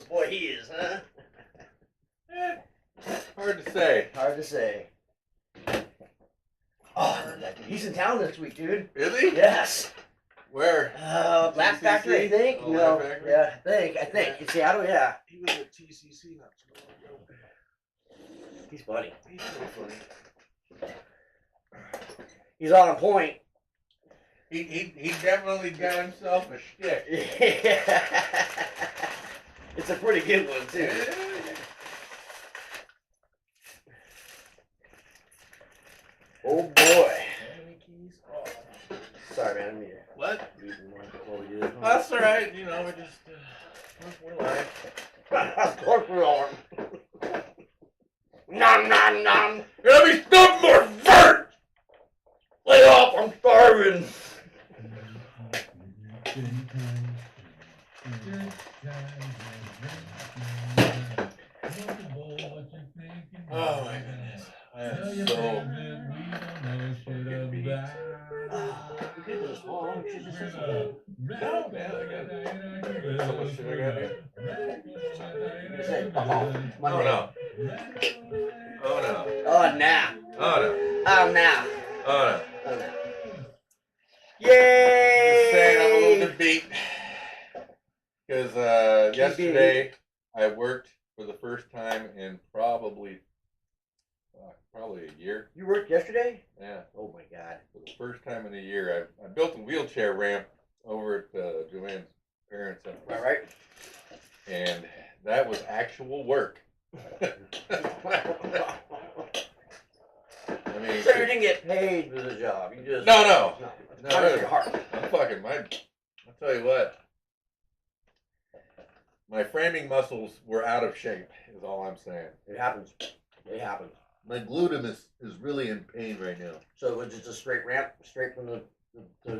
boy he is, huh? Hard to say. Hard to say. Oh, he's in town this week, dude. Is he? Yes. Where? Laugh Factory, I think. Oh, No, Laugh Factory? yeah, I think. In Seattle, yeah. He was at TCC not too long ago. He's funny. He's pretty funny. He's on point. He definitely got himself a shtick. It's a pretty good one, too. Oh, boy. Sorry, man. I'm here. What? Before we do this. That's all right. You know, we're live. Of course we are. Nom, nom, nom. Let me stuff more fart! Lay off, I'm starving. Oh my goodness. I am so fucking beat. No, man, I got so much shit I got here. Oh no. Oh no. Oh, now. Oh no. Oh, now. Oh no. Oh, now. Just saying I'm a Yay! little bit beat. Because yesterday I worked for the first time in probably a year. You worked yesterday? Yeah. Oh, my God. For the first time in a year, I built a wheelchair ramp over at Joanne's parents' house. All right. And that was actual work. I mean, So you didn't get paid for the job. You just No. It's out of your heart. I'm fucking I'll tell you what. My framing muscles were out of shape, is all I'm saying. It happens. It happens. My glutamus is really in pain right now. So it was just a straight ramp, straight from the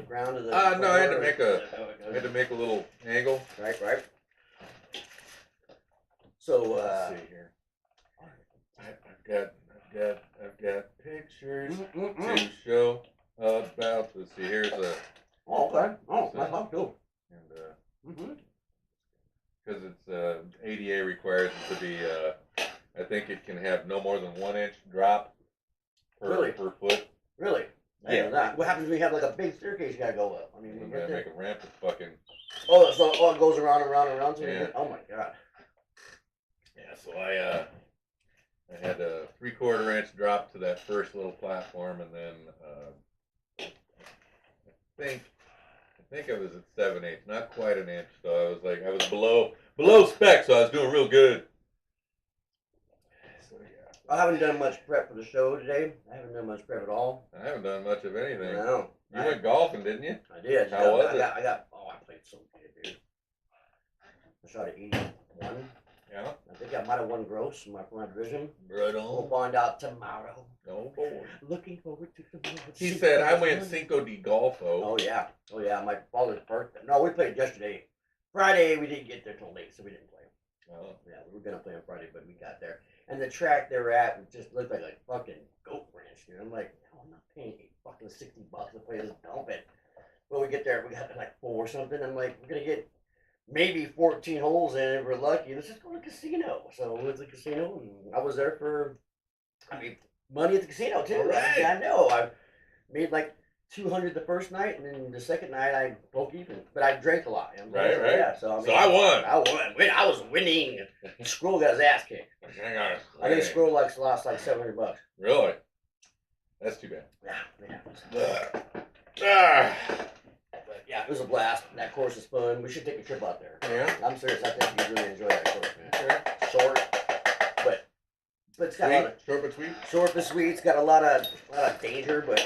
ground to the. No, I had to make a little angle. Right. So Let's see here. I've got pictures to show about this. See, here's a. Oh, okay. Oh, that's not cool. And because it's ADA requires it to be. I think it can have no more than 1 inch drop per foot. Really? Yeah. That. What happens when you have like a big staircase you gotta go up? I mean, You gotta make a ramp that's fucking. Oh, so it goes around and around and around. So Yeah. Oh my God. Yeah, so I had a 3/4 inch drop to that first little platform, and then I think I was at 7/8, not quite an inch. So I was below spec, so I was doing real good. So yeah, I haven't done much prep for the show today. I haven't done much prep at all. I haven't done much of anything. No. You went golfing, didn't you? I did. How was it? I played so good, dude. I shot at 81. Yeah. I think I might have won gross in my division. Right We'll on. find out tomorrow. Oh boy. Looking forward to tomorrow. He said I went Cinco de Golfo. Oh yeah. My father's birthday. No, we played yesterday. Friday we didn't get there till late, so we didn't play. Oh. Yeah, we were gonna play on Friday, but we got there. And the track they were at just looked like a fucking goat ranch, dude. I'm like, no, I'm not paying fucking $60 to play this dump it. When we get there, we got like 4 or something. I'm like, we're gonna get maybe 14 holes in if we're lucky. Let's just go to the casino. So we went to the casino, and I was there for, money at the casino too. Right. I know. I made like 200 the first night, and then the second night I broke even. But I drank a lot. Right. Yeah. So I won. I was winning. Scroll got his ass kicked. Hang on. I think Scroll lost like $700. Really? That's too bad. Yeah. Ah. But yeah, it was a blast. That course is fun. We should take a trip out there. Yeah. I'm serious. I think you'd really enjoy that course, man. Okay. Short, but it's got a lot of Short but sweet. short but sweet. It's got a lot of danger, but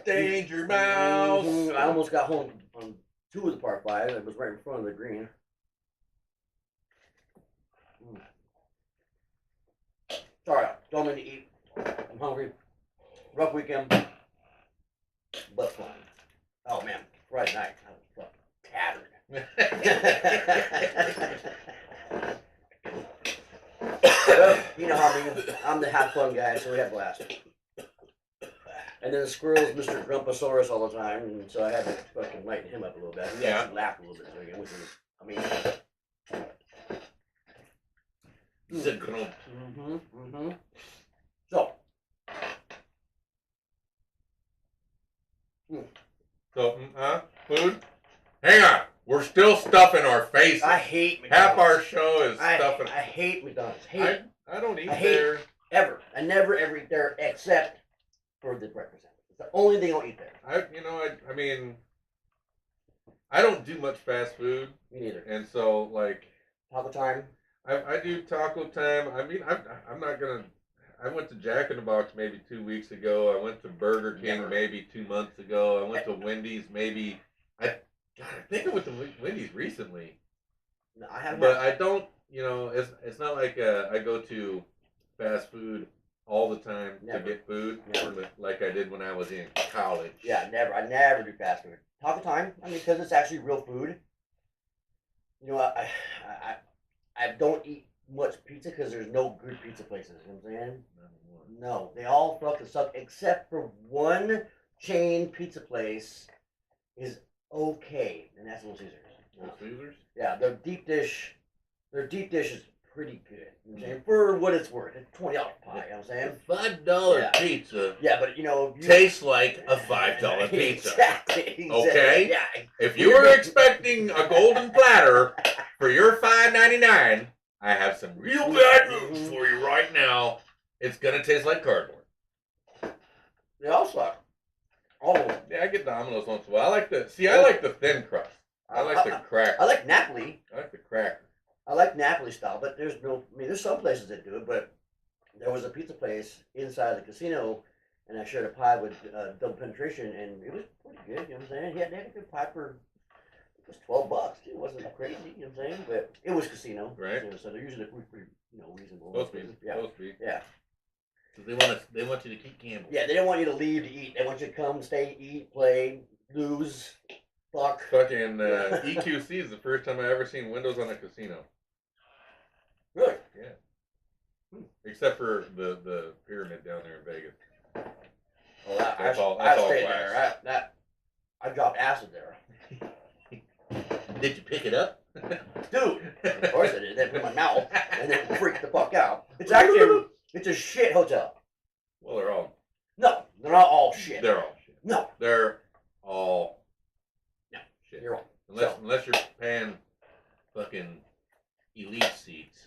Danger Mouse. I almost got home on 2 of the par 5s. It was right in front of the green. Sorry, don't mean to eat. I'm hungry. Rough weekend, but fun. Oh man, Friday night I was fucking tattered. Well, you know how I'm the have fun guy, so we had a blast. And then the squirrel's Mr. Grumposaurus all the time, and so I had to fucking lighten him up a little bit. He actually laughed a little bit, which was amazing. The grump. So. So, food? Hang on. We're still stuffing our faces. I hate McDonald's. Half our show is stuffing. I hate McDonald's. I don't eat there. there. Ever. I never ever eat there except for the breakfast sandwich. It's the only thing I'll eat there. I mean, I don't do much fast food. Me neither. And so, like... Taco time? I do taco time. I mean, I'm not going to... I went to Jack in the Box maybe 2 weeks ago. I went to Burger King maybe 2 months ago. I went to Wendy's maybe... I think I went to Wendy's recently. No, I haven't. But I don't, it's not like I go to fast food all the time to get food like I did when I was in college. Yeah, never. I never do fast food. Taco time, I mean, because it's actually real food. You know, I don't eat much pizza because there's no good pizza places. You know what I'm saying? No, they all fucking suck except for one chain pizza place is okay, and that's Little Caesars. Little Caesars? Yeah, their deep dish is pretty good. You know what I'm saying? For what it's worth. It's $20 pie, you know what I'm saying? $5 pizza. Yeah, but tastes like a $5 pizza. Exactly. Okay? Yeah. If you were expecting a golden platter for your $5.99, I have some real bad news for you right now. It's gonna taste like cardboard. They all suck. All of them. Yeah, I get Domino's once in a while. I like the thin crust. I like the cracker. I like Napoli. I like the cracker. I like Napoli style, but there's some places that do it, but there was a pizza place inside the casino, and I shared a pie with double penetration, and it was pretty good, you know what I'm saying? They had a good pie for, it was $12 too, it wasn't crazy, you know what I'm saying? But it was casino. Right. So they're usually pretty reasonable. Supposed to be. Yeah. They want you to keep gambling. Yeah, they don't want you to leave to eat. They want you to come, stay, eat, play, lose, fuck. Fucking EQC is the first time I ever seen windows on a casino. Really? Yeah. Except for the pyramid down there in Vegas. Oh, That's all stayed glass. there. I dropped acid there. Did you pick it up? Dude, of course I did. Then put it in my mouth and then freaked the fuck out. It's actually it's a shit hotel. Well, they're all. No, they're not all shit. They're all shit. No, they're all. No, shit. You're wrong. Unless you're paying fucking elite seats.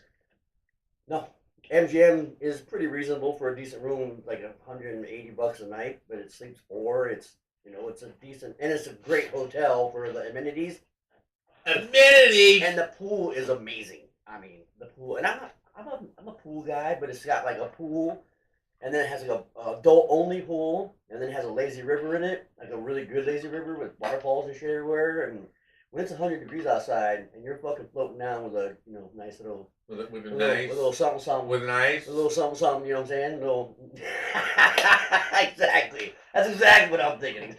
No, MGM is pretty reasonable for a decent room, like $180 a night, but it sleeps 4. It's it's a decent, and it's a great hotel for the amenities. Amenities. And the pool is amazing. I mean, the pool, and I'm a pool guy, but it's got like a pool, and then it has like a adult only pool, and then it has a lazy river in it, like a really good lazy river with waterfalls and shit everywhere. And when it's 100 degrees outside and you're fucking floating down with a nice little with a little something something with an ice, a little something something, you know what I'm saying? Little exactly. That's exactly what I'm thinking.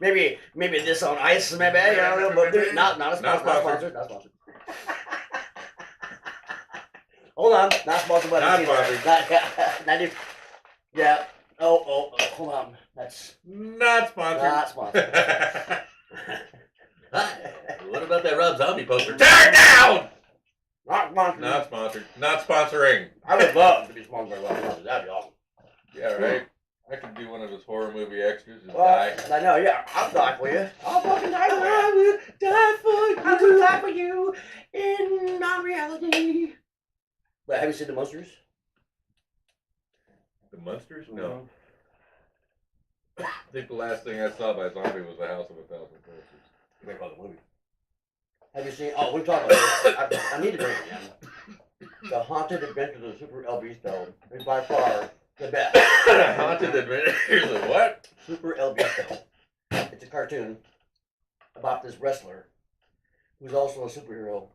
maybe this on ice, maybe I don't know, but they're not a sponsor, not sponsored. Hold on, not sponsored by not the sponsored. Yeah. Oh, hold on. That's not sponsored. Not sponsored. What about that Rob Zombie poster? Tear it down! Not sponsored. Not sponsored. Not sponsoring. I would love to be sponsored by Rob Zombie. That'd be awesome. Yeah, right. I could do one of his horror movie extras and die. I know, yeah. I'll die for you. I'll fucking die for you. I will die for you. I will die for you in non-reality. But have you seen The Monsters? The Monsters? No. I think the last thing I saw by zombie was The House of 1,000 Corpses. Great fucking movie. Have you seen? Oh, we've talked about this. I need to bring it again. The Haunted Adventures of Super LB Stone is by far the best. Haunted Adventures of what? Super LB Stone. It's a cartoon about this wrestler who's also a superhero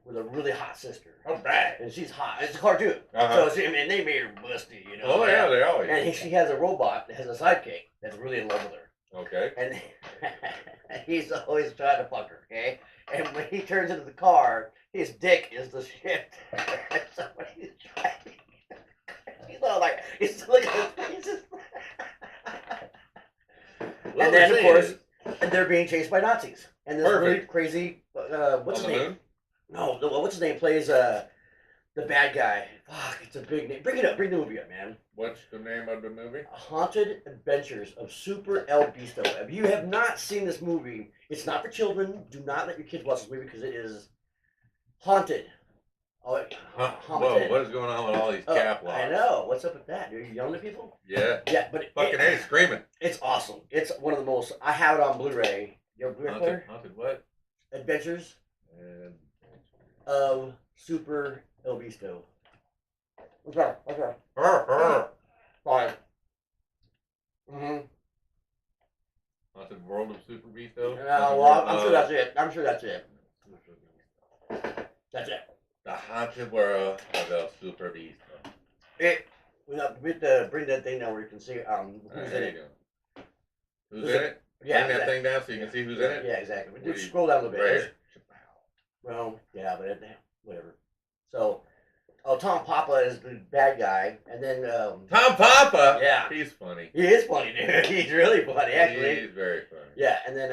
with a really hot sister. All right. And she's hot. It's a cartoon. Uh-huh. So, they made her busty, Oh, yeah, they always. And she has a robot that has a sidekick that's really in love with her. Okay. And he's always trying to fuck her, okay? And when he turns into the car, his dick is the shit. So when he's trying, he's all like, he's looking at his faces. And then, of course, they're being chased by Nazis. And this really crazy, what's his name? Moon? No, what's his name plays The bad guy. Fuck, it's a big name. Bring it up. Bring the movie up, man. What's the name of the movie? Haunted Adventures of Super El Bisto. If you have not seen this movie, it's not for children. Do not let your kids watch this movie because it is haunted. Oh, Whoa, what is going on with all these cap locks? I know. What's up with that? Are you yelling at people? Yeah. Yeah, but fucking A, screaming. It's awesome. It's one of the most. I have it on Blu-ray. You have a Blu-ray player? Haunted what? Adventures of Super El Bisto. Okay. Fine. Haunted World of Super Beasto? Well, I'm sure that's it. That's it. The Haunted World of El Super Beasto. We have bring that thing down where you can see who's in it. Who's in it? Yeah, bring that thing down so you can see who's in it? Yeah, exactly. Just scroll down a little bit. Right. Well, yeah, but whatever. So, Tom Papa is the bad guy, and then Tom Papa. Yeah, he's funny. He is funny, dude. He's really funny, actually. He's very funny. Yeah, and then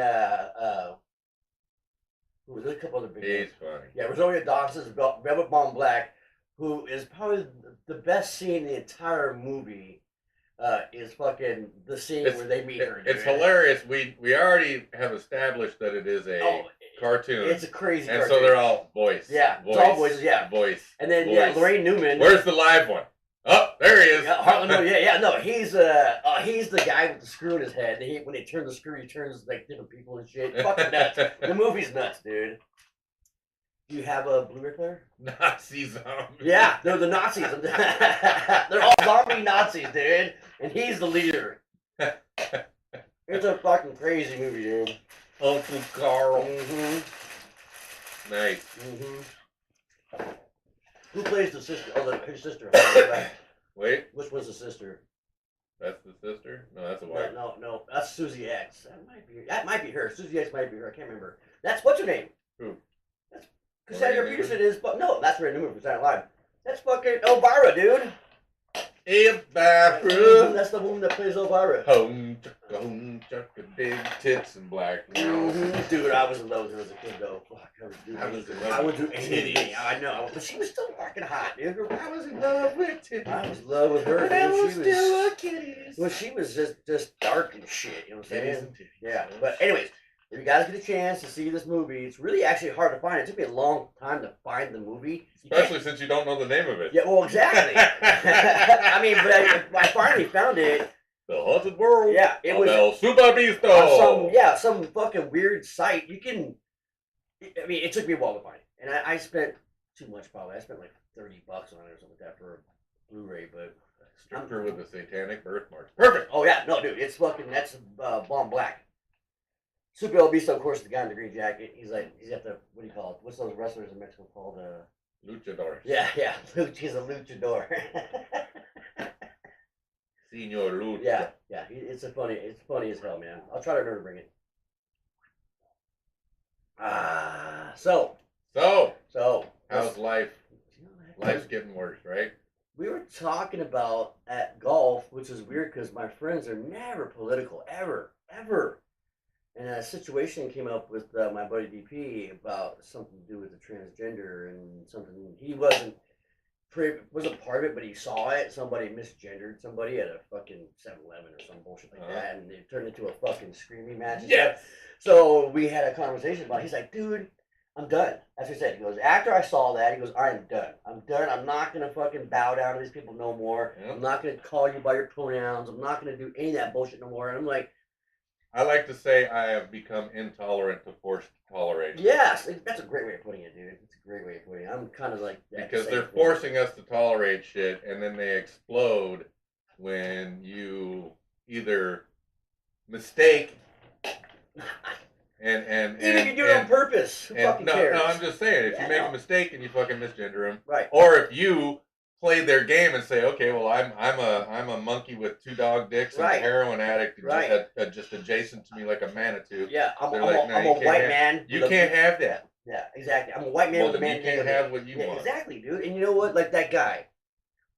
who was a couple other big He's names. funny. Yeah, Rosario Dawson's Velvet Bomb Black, who is probably the best scene in the entire movie. Is fucking the scene where they meet her. It's hilarious. We already have established that it is a cartoon. It's a crazy and cartoon. so they're all voice. Yeah, voice, it's all voices, yeah. Voice. And then, voice. yeah, Lorraine Newman. Where's the live one? Oh, there he is. Yeah, Harlan, no, he's the guy with the screw in his head. When they turn the screw, he turns like different people and shit. Fucking nuts. The movie's nuts, dude. Do you have a Blu-ray player? Nazi zombies. Yeah, they're the Nazis. They're all zombie Nazis, dude. And he's the leader. It's a fucking crazy movie, dude. Uncle Carl. Mm-hmm. Nice. Mm-hmm. Who plays the sister? Oh, her sister. Wait. Which one's the sister? That's the sister? No, that's a wife. No. That's Susie X. That might be her. Susie X might be her. I can't remember. What's her name? Who? That's Cassandra Peterson is. But no, that's her name for Saturday Night Live. That's fucking Elvira, dude. Elvira. That's the woman that plays Elvira. Home, chucka, big tits and black. Dude, I was in love with her as a kid, though. Fuck, I would do anything. I know, but she was still fucking hot, dude. I was in love with titties. I was in love with her. I was still a kitty. Well, she was just dark and shit. You know what I'm saying? Yeah. But anyways, if you guys get a chance to see this movie, it's really actually hard to find. It took me a long time to find the movie. Especially since you don't know the name of it. Yeah, well, exactly. I mean, but I finally found it. The Haunted World. Yeah, it was El Super Beasto. Some fucking weird site. You can. I mean, it took me a while to find it, and I spent too much probably. I spent like $30 on it or something like that for a Blu-ray, but. Stripper with a satanic birthmark. Perfect. Oh yeah, no, dude, it's fucking. That's Bomb Black. Super El Bisto, of course, the guy in the green jacket. He's got the, what do you call it? What's those wrestlers in Mexico called? Luchador. Yeah. He's a luchador. Senor Lucha. Yeah. It's funny as hell, man. I'll try to remember to bring it. So. How's life? Life's getting worse, right? We were talking about at golf, which is weird because my friends are never political, ever. And a situation came up with my buddy DP about something to do with the transgender and something he wasn't part of it, but he saw it. Somebody misgendered somebody at a fucking 7-Eleven or some bullshit like that, and it turned into a fucking screaming match. Yes. So we had a conversation about it. He's like, dude, I'm done. That's what he said. He goes, after I saw that, he goes, I'm done. I'm not going to fucking bow down to these people no more. Yep. I'm not going to call you by your pronouns. I'm not going to do any of that bullshit no more. And I'm like, I like to say I have become intolerant to forced toleration. Yes, that's a great way of putting it, dude. It's a great way of putting it. I'm kind of like that. Because they're forcing us to tolerate shit, and then they explode when you either mistake and you do it on purpose. Who fucking cares? No, I'm just saying, if you make a mistake and you fucking misgender them, right? Or if you play their game and say, okay, well, I'm a monkey with 2 dog dicks and a heroin addict, just adjacent to me like a manitou. Yeah, I'm a white man. You can't have that. Yeah, exactly. I'm a white man with a man. You can't have what you want. Exactly, dude. And you know what? Like that guy,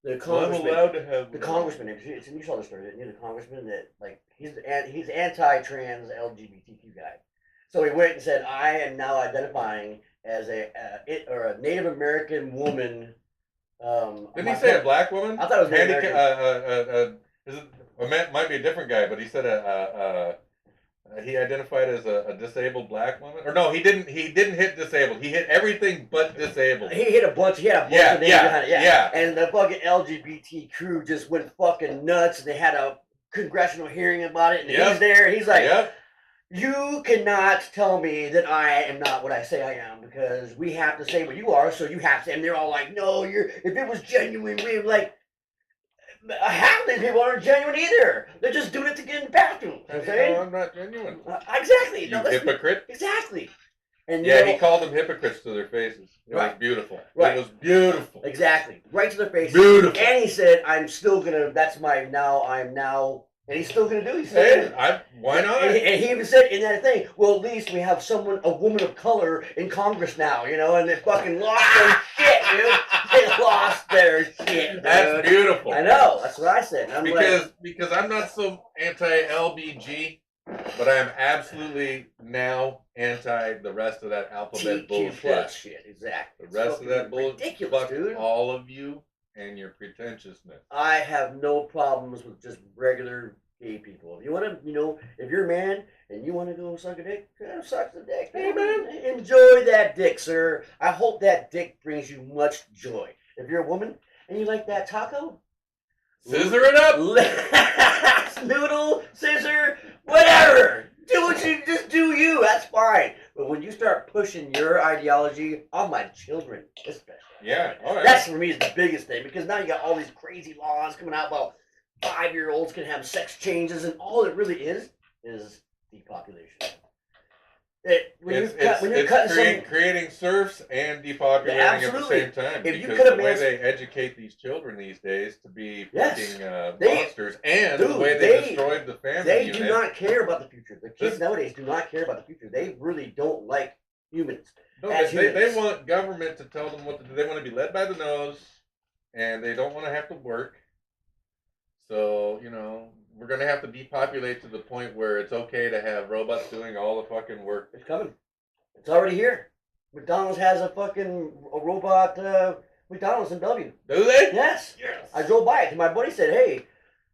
the congressman. I'm allowed to have the congressman. You saw the story, didn't you? The congressman that like he's anti-trans LGBTQ guy. So he went and said, I am now identifying as a Native American woman Didn't he say a black woman? I thought it was Is it? Might be a different guy, but he said he identified as a disabled black woman. Or no, he didn't. He didn't hit disabled. He hit everything but disabled. He hit a bunch. He had a bunch Yeah, of names yeah, behind it. yeah. And the fucking LGBT crew just went fucking nuts. And they had a congressional hearing about it. And Yep. he's there. And he's like, Yep. you cannot tell me that I am not what I say I am, because we have to say what you are, so you have to. And they're all like, no, if it was genuine, we're like, half of these people aren't genuine either. They're just doing it to get in the bathroom. You know what I'm saying? No, I'm not genuine. Exactly. You No, hypocrite. Exactly. And Yeah, you know, he called them hypocrites to their faces. It was beautiful. Right. It was beautiful. Exactly. Right to their face. Beautiful. And he said, I'm still gonna. That's my now. I'm now. And he's still gonna do. He's still Hey, gonna, why not? And he even said in that thing, well, at least we have a woman of color in Congress now, you know, and they fucking lost their shit, dude. They lost their shit, dude. That's beautiful. I know. That's what I said. I'm because I'm not so anti-LBG, but I am absolutely now anti the rest of that alphabet TQ bullshit. plus shit, exactly. The rest of that bullshit, ridiculous, fuck dude. all of you and your pretentiousness. I have no problems with just regular gay people. If you want to, you know, if you're a man and you want to go suck a dick, suck the dick. Hey, man, enjoy that dick, sir. I hope that dick brings you much joy. If you're a woman and you like that taco, scissor it up. Noodle, scissor, whatever. Do what you just do. You. That's fine. But when you start pushing your ideology on my children, especially. Yeah, all right. That's for me is the biggest thing, because now you got all these crazy laws coming out about 5-year-olds can have sex changes, and all it really is depopulation. Creating serfs and depopulating at the same time. If you because could the way they educate these children these days to be fucking monsters, and the way they destroyed the family They unit. do not care about the future. The kids nowadays do not care about the future. They really don't like humans. No, they want government to tell them what to do. They want to be led by the nose, and they don't want to have to work. So, you know, we're going to have to depopulate to the point where it's okay to have robots doing all the fucking work. It's coming. It's already here. McDonald's has a robot McDonald's in Bellevue. Do they? Yes. I drove by it, and my buddy said, hey,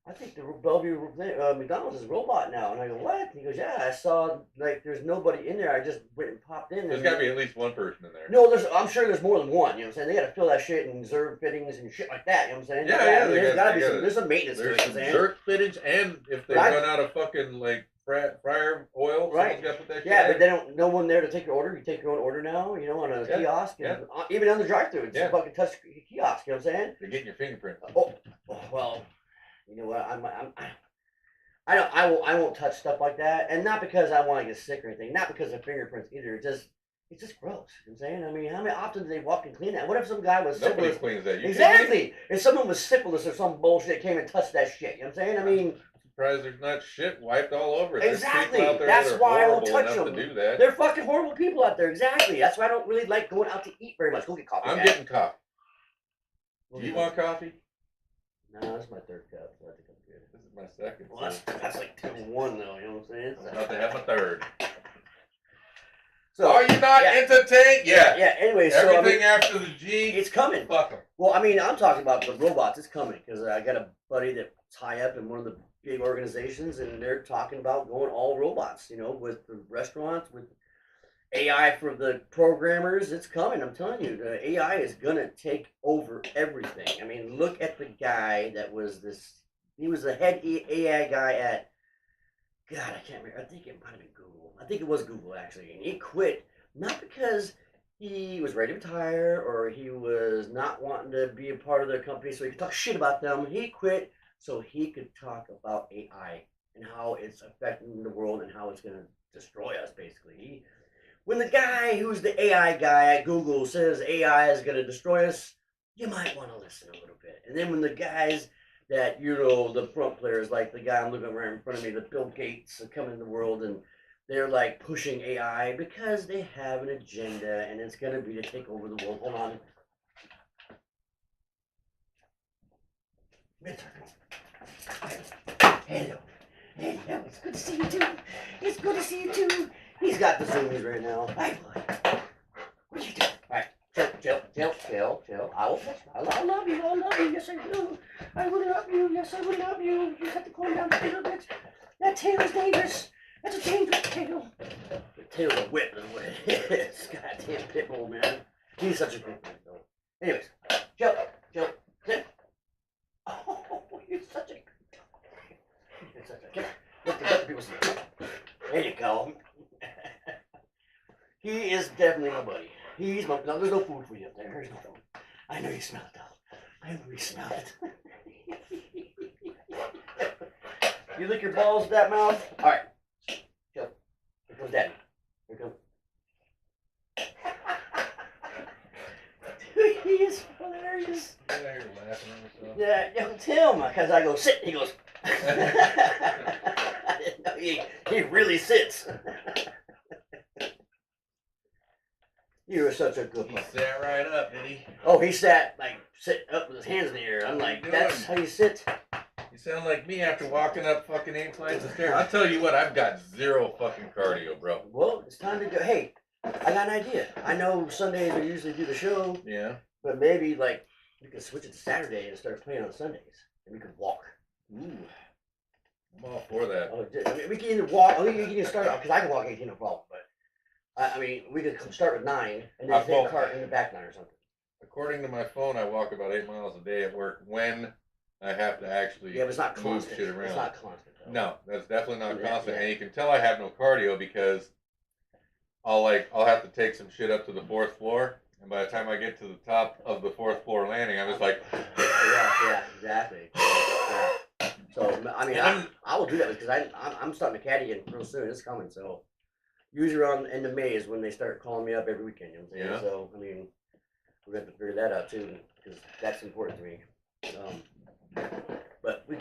I think the Bellevue McDonald's is a robot now. And I go, what? He goes, yeah, I saw, like, there's nobody in there. I just went and popped in. There's got to be at least one person in there. No, I'm sure there's more than one. You know what I'm saying? They got to fill that shit and zerg fittings and shit like that. You know what I'm saying? Yeah. There's got to be there's some maintenance to it. There's some zerg fittings, and if they run out of fucking, like, fryer oil, someone's got to put that shit in. But they don't, no one there to take your order. You take your own order now, you know, on a kiosk. And even on the drive-thru, it's a fucking touch kiosk. You know what I'm saying? They're getting your fingerprint. Well. You know what? I won't touch stuff like that, and not because I want to get sick or anything. Not because of fingerprints either. It's just gross. You know what I'm saying? I mean, how many often do they walk and clean that? What if some guy was Nobody syphilis? cleans that. Exactly. If someone was syphilis or some bullshit came and touched that shit, you know what I'm saying? I mean, I'm surprised there's not shit wiped all over it. Exactly. There's people out there That's that are why I don't horrible touch enough them. to do that. They're fucking horrible people out there. Exactly. That's why I don't really like going out to eat very much. Go get coffee. I'm getting coffee. Do you want coffee? No, that's my third cup. So I think I'm good. This is my second. Well, that's like 2-1 though. You know what I'm saying? I'm about to have my third. So, are you not entertained? Yeah. Yeah. Anyway, everything after the G, it's coming. Fuck them. Well, I mean, I'm talking about the robots. It's coming because I got a buddy that's high up in one of the big organizations, and they're talking about going all robots. You know, with the restaurants, with AI for the programmers. It's coming. I'm telling you, the AI is gonna take over everything. I mean, look at the guy that was this. He was the head AI guy at. God, I can't remember. I think it might have been Google. I think it was Google, actually. And he quit, not because he was ready to retire or he was not wanting to be a part of their company so he could talk shit about them. He quit so he could talk about AI and how it's affecting the world and how it's going to destroy us, basically. When the guy who's the AI guy at Google says AI is going to destroy us, you might want to listen a little bit. And then when the guys that, you know, the front players, like the guy I'm looking right in front of me, the Bill Gates, are coming in the world, and they're like pushing AI because they have an agenda, and it's going to be to take over the world. Hold on. Hello. Hello. It's good to see you too. It's good to see you too. He's got the zoomies right now. Hi, boy. What are you doing? All right. So, chill. I will fix. I love you. Yes, I do. I will love you. Yes, I will love you. You have to calm down a little bit. That tail is dangerous. That's a dangerous tail. The tail's a whip is what it is. Goddamn pit bull, man. He's such a good man, though. Anyways, chill. Sit. Oh, you're such a good dog. You're such a good. Let the people see. There you go. He is definitely my buddy. He's my. No, there's no food for you up there. There's no food. I know you smell it, though. I know you smell it. You lick your balls with that mouth? All right. Chill. Here comes Daddy. Here comes. Dude, he is hilarious. Yeah, you're laughing at yourself. Yeah, it's him. Because I go, sit. He goes. I didn't know he really sits. You were such a good He one. sat right up, did he? Oh, he sat like sitting up with his hands in the air. I'm like, that's how you sit. You sound like me after walking up fucking 8 flights of stairs. I'll tell you what, I've got zero fucking cardio, bro. Well, it's time to go. Hey, I got an idea. I know Sundays we usually do the show, Yeah. but maybe like we could switch it to Saturday and start playing on Sundays, and we could walk. Ooh. I'm all for that. Oh, I mean, we can either walk. We can either start because I can walk 18 no problem, but I mean we could start with 9 and then take a cart in the back 9 or something. According to my phone, I walk about 8 miles a day at work when I have to actually Yeah, but it's not move constant. shit around. It's not constant. Though. No, that's definitely not Yeah, constant. yeah. And you can tell I have no cardio because I'll have to take some shit up to the 4th floor, and by the time I get to the top of the 4th floor landing, I'm just like, Yeah, exactly. Yeah. So I mean, I will do that because I'm starting to caddy again real soon. It's coming. So usually around the end of May is when they start calling me up every weekend. You know what I'm saying? Yeah. So I mean, we have to figure that out too because that's important to me. But we.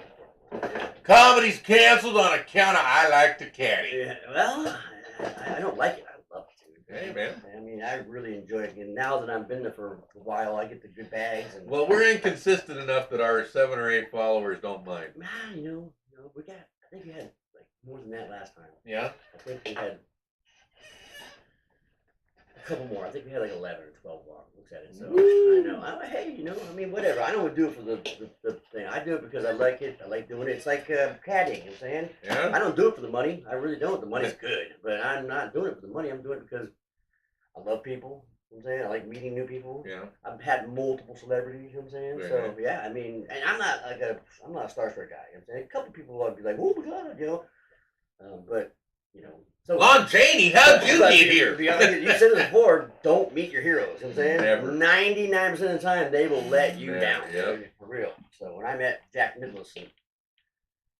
comedy's canceled on account of I like to caddy. Yeah, well, I don't like it. I love it, dude. Hey, man. I mean, I really enjoy it. And now that I've been there for a while, I get the good bags. And Well, we're inconsistent enough that our 7 or 8 followers don't mind. you know, we got. I think we had like more than that last time. Yeah? I think we had a couple more. I think we had like 11 or 12 more. Looks at it. So Woo! I know. Hey, I mean, whatever. I don't do it for the thing. I do it because I like it. I like doing it. It's like caddying. You know what I'm saying? Yeah? I don't do it for the money. I really don't. The money's good, but I'm not doing it for the money. I'm doing it because I love people. You know what I'm saying? I like meeting new people. Yeah. I've had multiple celebrities. You know what I'm saying? Right. So yeah, I mean, and I'm not a starstruck guy. You know what I'm saying? A couple people would be like, oh my god, but so. Lon Chaney, how'd you But get here? to be honest, you said it before. Don't meet your heroes. You know what I'm saying? Never. 99% of the time, they will let you Never, down. yep. Dude, for real. So when I met Jack Nicholson,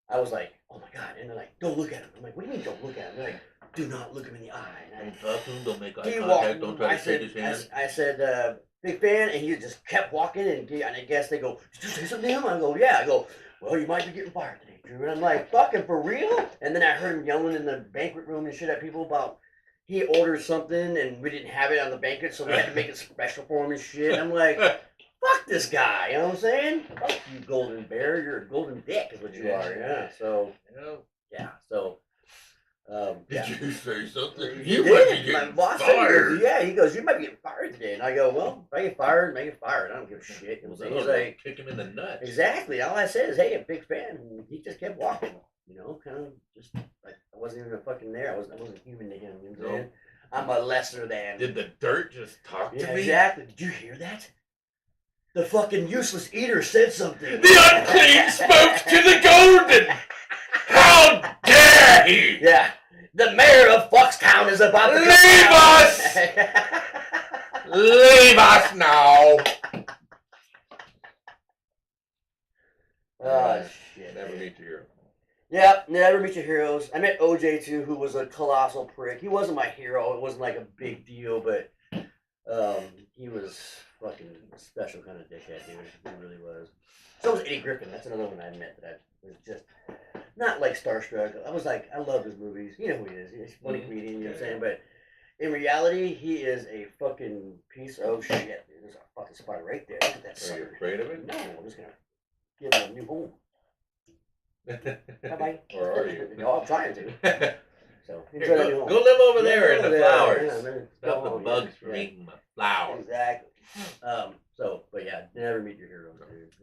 I was like, oh my god, and they're like, don't look at him. I'm like, what do you mean don't look at him? They're like, do not look him in the eye. And Don't talk to him, don't make eye he contact, walked. don't try to shake his hand. I said, big fan, and he just kept walking, and I guess they go, did you say something to him? I go, yeah. I go, well, you might be getting fired today, Drew. And I'm like, fucking for real? And then I heard him yelling in the banquet room and shit at people about he ordered something and we didn't have it on the banquet, so we had to make it special for him and shit. I'm like, fuck this guy, you know what I'm saying? Fuck you, Golden Bear. You're a golden dick is what you are, yeah. So, yeah, so. Did you say something? He You did. might be My getting boss fired. said, he goes, you might be getting fired today. And I go, well, if I get fired, I get fired. I don't give a shit. You know what I'm saying? He's like, kick him in the nuts. exactly. All I said is, hey, I'm a big fan. And he just kept walking, kind of just like I wasn't even fucking there. I wasn't human to him. You know what I'm saying? I'm a lesser than. Did the dirt just talk to me? Exactly. Did you hear that? The fucking useless eater said something. The unclean spoke to the golden. How dare he? Yeah. The mayor of Foxtown is about to Leave us! Leave us now. Oh, shit. Never meet your hero. Yep, never meet your heroes. I met OJ too, who was a colossal prick. He wasn't my hero. It wasn't like a big deal, but he was fucking a special kind of dickhead, dude. He really was. So was Eddie Griffin. That's another one I met that I was just not like starstruck. I was like, I love his movies. You know who he is. He's a funny comedian, you know what I'm saying? But in reality, he is a fucking piece of shit. Dude. There's a fucking spider right there. Look at that Are you sucker. afraid of it? No, I'm just gonna give him a new home. Bye-bye. Or are you? No, I'm trying to. So Here, enjoy that new go, home. go live over there in over the there. flowers. Yeah, man. Stop the Oh, bugs yeah, from yeah. eating my flowers. Exactly. But yeah, never meet your heroes, dude.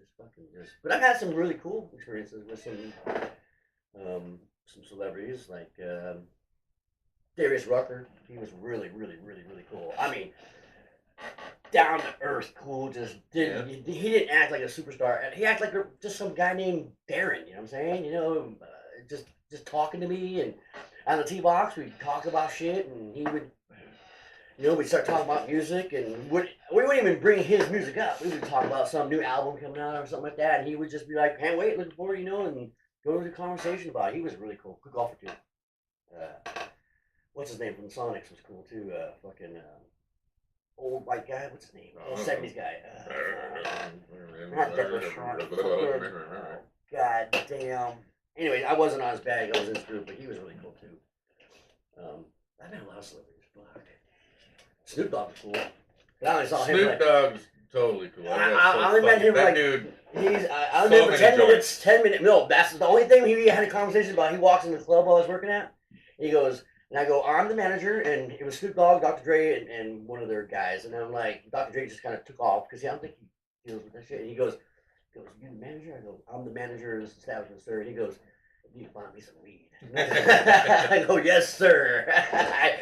But I've had some really cool experiences with some celebrities like Darius Rucker. He was really, really, really, really cool. I mean, down to earth, cool. Just didn't he didn't act like a superstar. He acted like just some guy named Darren. You know what I'm saying? Just talking to me and on the tee box, we'd talk about shit, and he would. We'd start talking about music, and we wouldn't even bring his music up. We would talk about some new album coming out or something like that, and he would just be like, "Can't wait, looking forward," and go to the conversation about it. He was really cool. Good golfer too. What's his name from the Sonics was cool too. Old white guy. What's his name? Old 70s guy. Not Deborah Sharp. God damn. Anyway, I wasn't on his bag. I was in his group, but he was really cool too. I've met a lot of celebrities. Fuck. Snoop Dogg was cool. I only saw him. Snoop Dogg's totally cool. I only met him that like dude. I only met him for 10 minutes. 10 minutes. No, that's the only thing we had a conversation about. He walks in the club I was working at. And he goes, and I go, I'm the manager, and it was Snoop Dogg, Dr. Dre, and one of their guys. And I'm like, Dr. Dre just kind of took off because I don't think he deals with that shit. And he goes, you the manager? I go, I'm the manager of this establishment, sir. And he goes, you find me some weed. I go, yes, sir.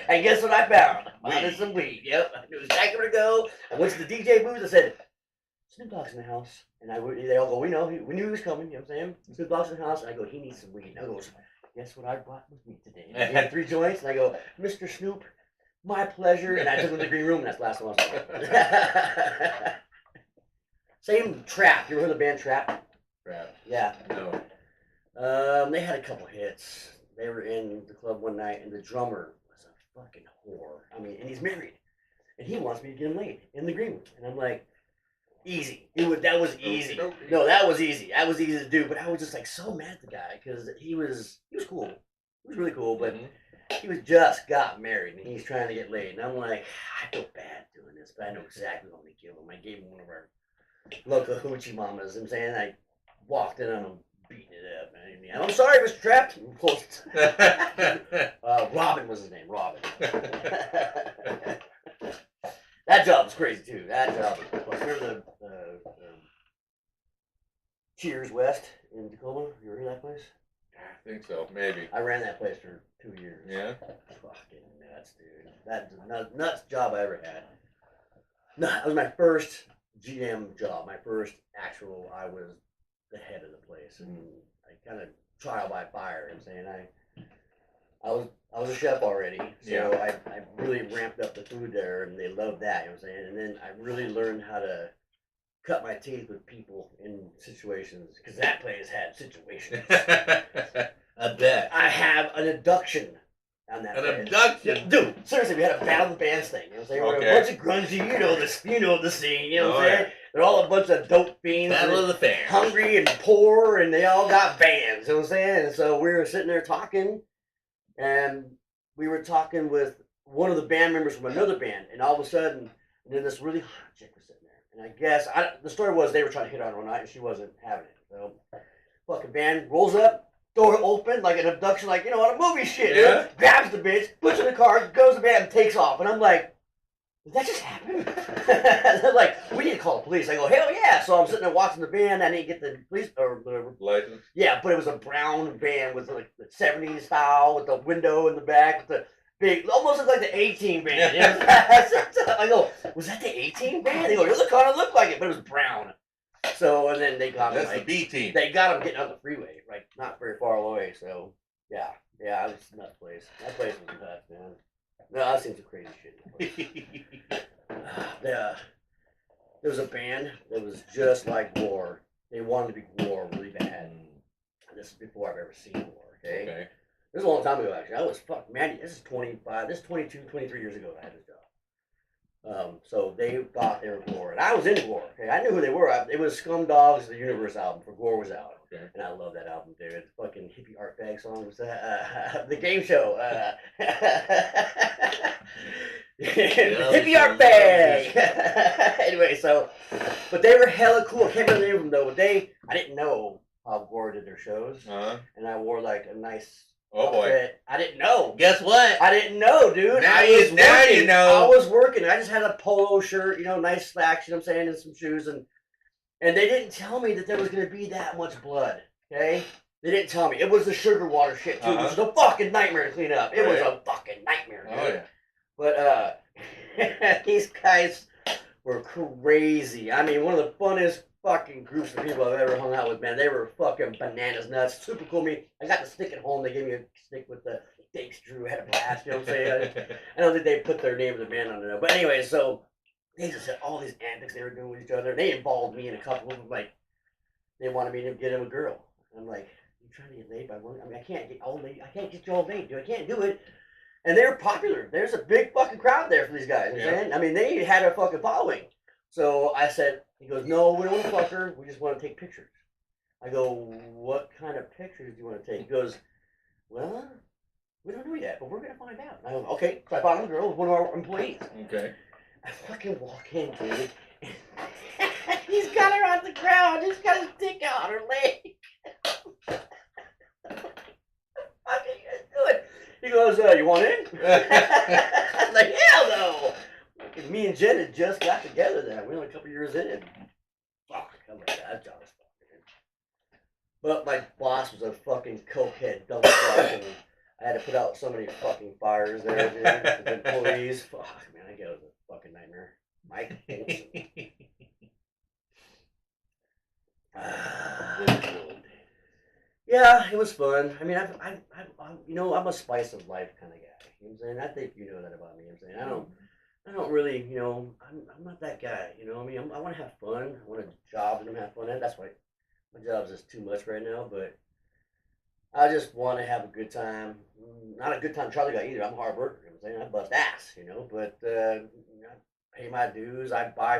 And guess what I found? Found some weed. Yep. I knew exactly where to go. I went to the DJ booth. I said, Snoop Dogg's in the house. And they all go, we know. We knew he was coming. You know what I'm saying? Snoop Dogg's in the house. And I go, he needs some weed. And I go, guess what I brought with me today? And he had 3 joints. And I go, Mr. Snoop, my pleasure. And I took him to the green room. And that's the last one I saw. Same Trap. You ever heard of the band Trap? Trap. Yeah. No. They had a couple hits. They were in the club one night, and the drummer was a fucking whore. I mean, and he's married, and he wants me to get him laid in the green room. And I'm like, easy. That was easy. No, that was easy. That was easy to do. But I was just like so mad at the guy because he was cool. He was really cool, but he was just got married, and he's trying to get laid. And I'm like, I feel bad doing this, but I know exactly what I'm gonna give him. I gave him one of our local hoochie mamas. I'm saying I walked in on him. Beating it up, man. I'm sorry, Mr. Trapped. Robin was his name. Robin. That job was crazy too. That job was. Remember the Cheers West in Tacoma? You ever heard that place? I think so. Maybe. I ran that place for 2 years. Yeah. Fucking nuts, dude. That's the nuts job I ever had. No, that was my first GM job. My first actual. I was the head of the place, and I kind of trial by fire. I'm saying I was a chef already, so I really ramped up the food there, and they loved that. You know what I'm saying? And then I really learned how to cut my teeth with people in situations because that place had situations. I bet. I have an abduction on that. An place. abduction, yeah, dude. Seriously, we had a Battle of the Bands thing. You know what I'm saying? We're a bunch of grungy. You know the scene. You know what I'm saying? They're all a bunch of dope fiends. Battle of the Fans. Hungry and poor, and they all got bands. You know what I'm saying? And so we were sitting there talking, and we were talking with one of the band members from another band, and all of a sudden, and then this really hot chick was sitting there. And I guess, the story was they were trying to hit on her one night, and she wasn't having it. So, fucking band rolls up, door open, like an abduction, like, on a movie shit. Yeah. Grabs the bitch, puts her in the car, goes to bed, and takes off. And I'm like, did that just happen? They're like, we need to call the police. I go, hell yeah. So I'm sitting there watching the van. I didn't get the police or whatever. License? Yeah, but it was a brown van with like the 70s style with the window in the back with the big, almost looked like the 18 van. I go, was that the 18 van? They go, it kind of looked like it, but it was brown. So, and then they got That's him. the B team. They got him getting on the freeway, like not very far away. So, yeah, it was a nuts place. That place was nuts, man. No, I've seen some crazy shit. There was a band that was just like War. They wanted to be War really bad. And this is before I've ever seen War, okay? This is a long time ago, actually. I was, this is 22, 23 years ago I had this job. So they thought they were Gore. And I was into Gore, okay? I knew who they were. It was Scum Dogs, the Universe album, for Gore was out. Okay. And I love that album, dude. It's fucking hippie art bag song. Was that? The game show. Hippie art bag. Anyway, so, but they were hella cool. I can't remember the name of them though. But I didn't know how Gore did their shows, and I wore like a nice Oh boy. But I didn't know. Guess what? I didn't know, dude. Now you know. I was working. I just had a polo shirt, nice slacks, you know what I'm saying, and some shoes, and they didn't tell me that there was going to be that much blood. Okay, they didn't tell me. It was the sugar water shit too, which was a fucking nightmare to clean up. It was a fucking nightmare, dude. Oh yeah. But these guys were crazy. I mean, one of the funnest fucking groups of people I've ever hung out with, man. They were fucking bananas nuts. Super cool. I got the stick at home. They gave me a stick with the Thanks Drew. I had a blast, you know what I'm saying? I don't think they put their name of the band on it. But anyway, so they just had all these antics they were doing with each other. They involved me in a couple of them. Like, they wanted me to get him a girl. I'm like, you trying to get laid by one? I mean, I can't get all laid. I can't get you all laid, dude. I can't do it. And they were popular. There's a big fucking crowd there for these guys. You know what I'm saying? I mean, they had a fucking following. So I said, he goes, no, we don't want to fuck her. We just want to take pictures. I go, what kind of pictures do you want to take? He goes, well, we don't know yet, but we're going to find out. And I go, okay. So I found a girl with one of our employees. Okay. I fucking walk in, dude. He's got her on the ground. He's got his dick out on her leg. What are you guys doing? He goes, you want in? I'm like, hell no. And me and Jen had just got together then. We were only a couple years in. Fuck, I'm like, that job is fucking. But my boss was a fucking cokehead dumb fuck, and I had to put out so many fucking fires there, dude. With employees. Fuck, man, I guess it was a fucking nightmare. Mike Olson. Yeah, it was fun. I mean, I'm a spice of life kind of guy. You know what I'm saying? I think you know that about me. You know what I'm saying? I don't really, I'm not that guy. You know what I mean? I want to have fun. I want a job that I'm have fun at. That's why my job's just too much right now. But I just want to have a good time. Not a good time Charlie got either. I'm a hard worker. You know what I'm saying? I bust ass, But I pay my dues. I buy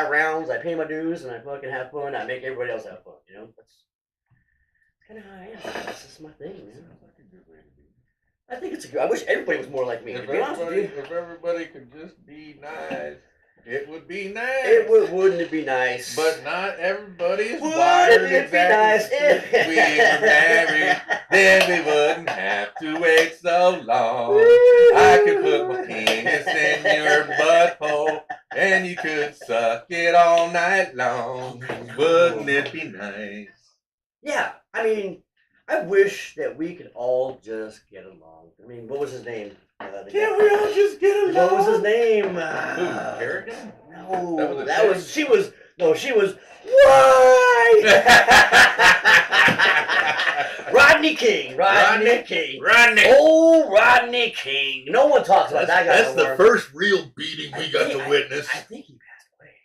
rounds. I pay my dues, and I fucking have fun. I make everybody else have fun. That's kind of how I am. That's just my thing, man. I think it's a good. I wish everybody was more like me. If To be honest with you, everybody could just be nice, it would be nice. Wouldn't it be nice? But not everybody is Wouldn't wired it be nice exactly. If we were married, then we wouldn't have to wait so long. I could put my penis in your butthole, and you could suck it all night long. Wouldn't it be nice? Yeah, I mean, I wish that we could all just get along. I mean, what was his name? Can't we all just get along? What was his name? Kerrigan? No, she was right. Rodney King. Rodney King. Oh, Rodney King. No one talks about that guy. That's the first real beating we got to witness. I think he passed away.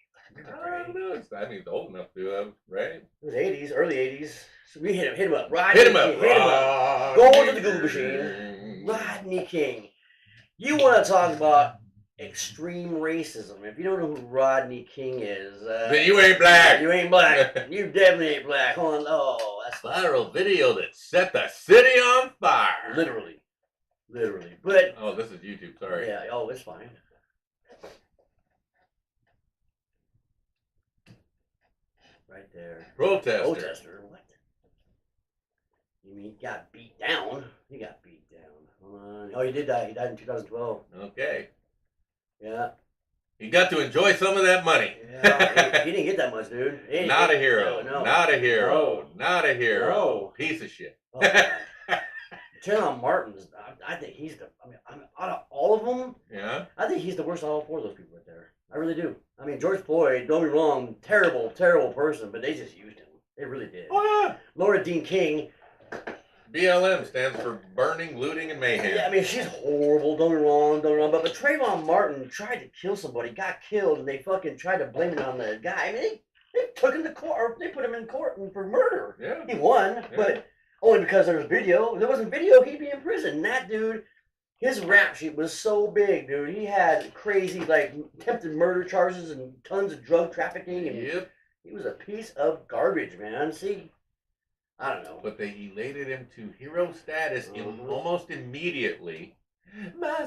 I don't know. I mean, he's old enough to have, right? It was 80s, early 80s. So we hit him up. Hit him up. Go to the Google machine. Rodney King. You want to talk about extreme racism? If you don't know who Rodney King is, then you ain't black. You ain't black. You definitely ain't black. Hold on. Oh, that's viral video that set the city on fire. Literally. But oh, this is YouTube. Sorry. Yeah. Oh, it's fine. Right there. Protester. What? You mean he got beat down? He got beat down. Hold on. Oh, he did die. He died in 2012. Okay. Yeah. He got to enjoy some of that money. Yeah, he didn't get that much, dude. Not a hero. No. Not a hero. No. Not a hero. No. Piece of shit. Oh, Trayvon Martin's. I think he's the. I mean, out of all of them, yeah. I think he's the worst of all four of those people right there. I really do. I mean, George Floyd. Don't be wrong. Terrible person. But they just used him. They really did. Oh yeah. Laura Dean King. BLM stands for burning, looting, and mayhem. Yeah, I mean, she's horrible. Don't be wrong. But Trayvon Martin tried to kill somebody, got killed, and they fucking tried to blame it on the guy. I mean, they took him to court. They put him in court for murder. Yeah. He won, but only because there was video. If there wasn't video, he'd be in prison. That dude, his rap sheet was so big, dude. He had crazy, attempted murder charges and tons of drug trafficking. And he was a piece of garbage, man. See? I don't know. But they elated him to hero status almost immediately. My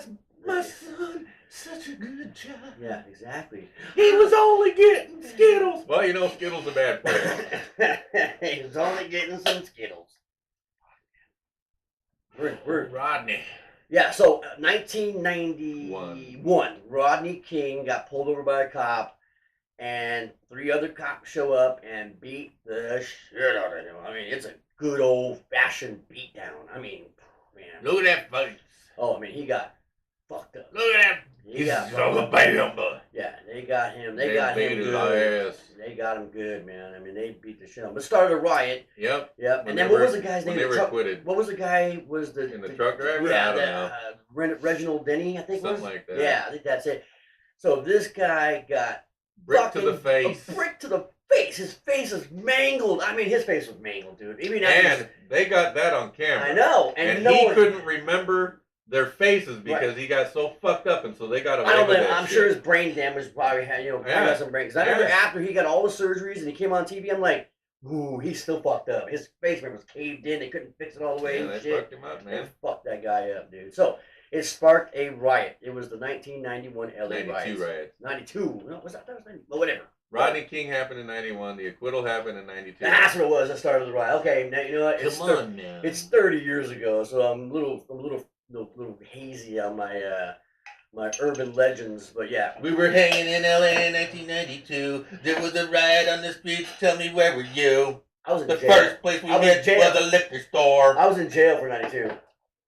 son, such a good job. Yeah, exactly. He was only getting Skittles. Well, Skittles are bad for you. He was only getting some Skittles. We're Rodney. yeah. So 1991, Rodney King got pulled over by a cop, and 3 other cops show up and beat the shit out of him. I mean, it's a good old fashioned beatdown. I mean, man. Look at that face. Oh, I mean, he got fucked up. Look at that. He got son of a fucked up. bamba. Yeah, they got him. They They got beat him his good. ass. They got him good, man. I mean, they beat the shit out of him. But started a riot. Yep. Yep. When And then they what was were- the guy's when name? they The were truck- acquitted. What was the guy? Was the And the truck driver? Yeah, I don't know. Reginald Denny, I think. Something was. like that. Yeah, I think that's it. So this guy got Brick to the fucking- face. A brick to the face. His face is mangled. I mean, his face was mangled, dude. I mean, And they got that on camera. I know. And, no he one, couldn't remember their faces because he got so fucked up, and so they got away I don't with know. that I'm shit. sure his brain damage probably had, probably Yeah. got some brain. Because I remember Yeah. after he got all the surgeries and he came on TV, I'm like, ooh, he's still fucked up. His face was caved in. They couldn't fix it all the way. Yeah, and they shit. fucked him up, They man. fucked that guy up, dude. So it sparked a riot. It was the 1991 LA 92 riots. riots. 92. No, was that? That was 90. Well, whatever. Rodney King happened in 91. The acquittal happened in 92. That's what it was. That started the riot. Okay, now you know what? Come on now. It's 30 years ago, so I'm a little hazy on my my urban legends. But yeah, We were hanging in LA in 1992. There was a riot on the streets. Tell me, where were you? I was in The jail. first place we I was in went jail. was a liquor store. I was in jail for 92.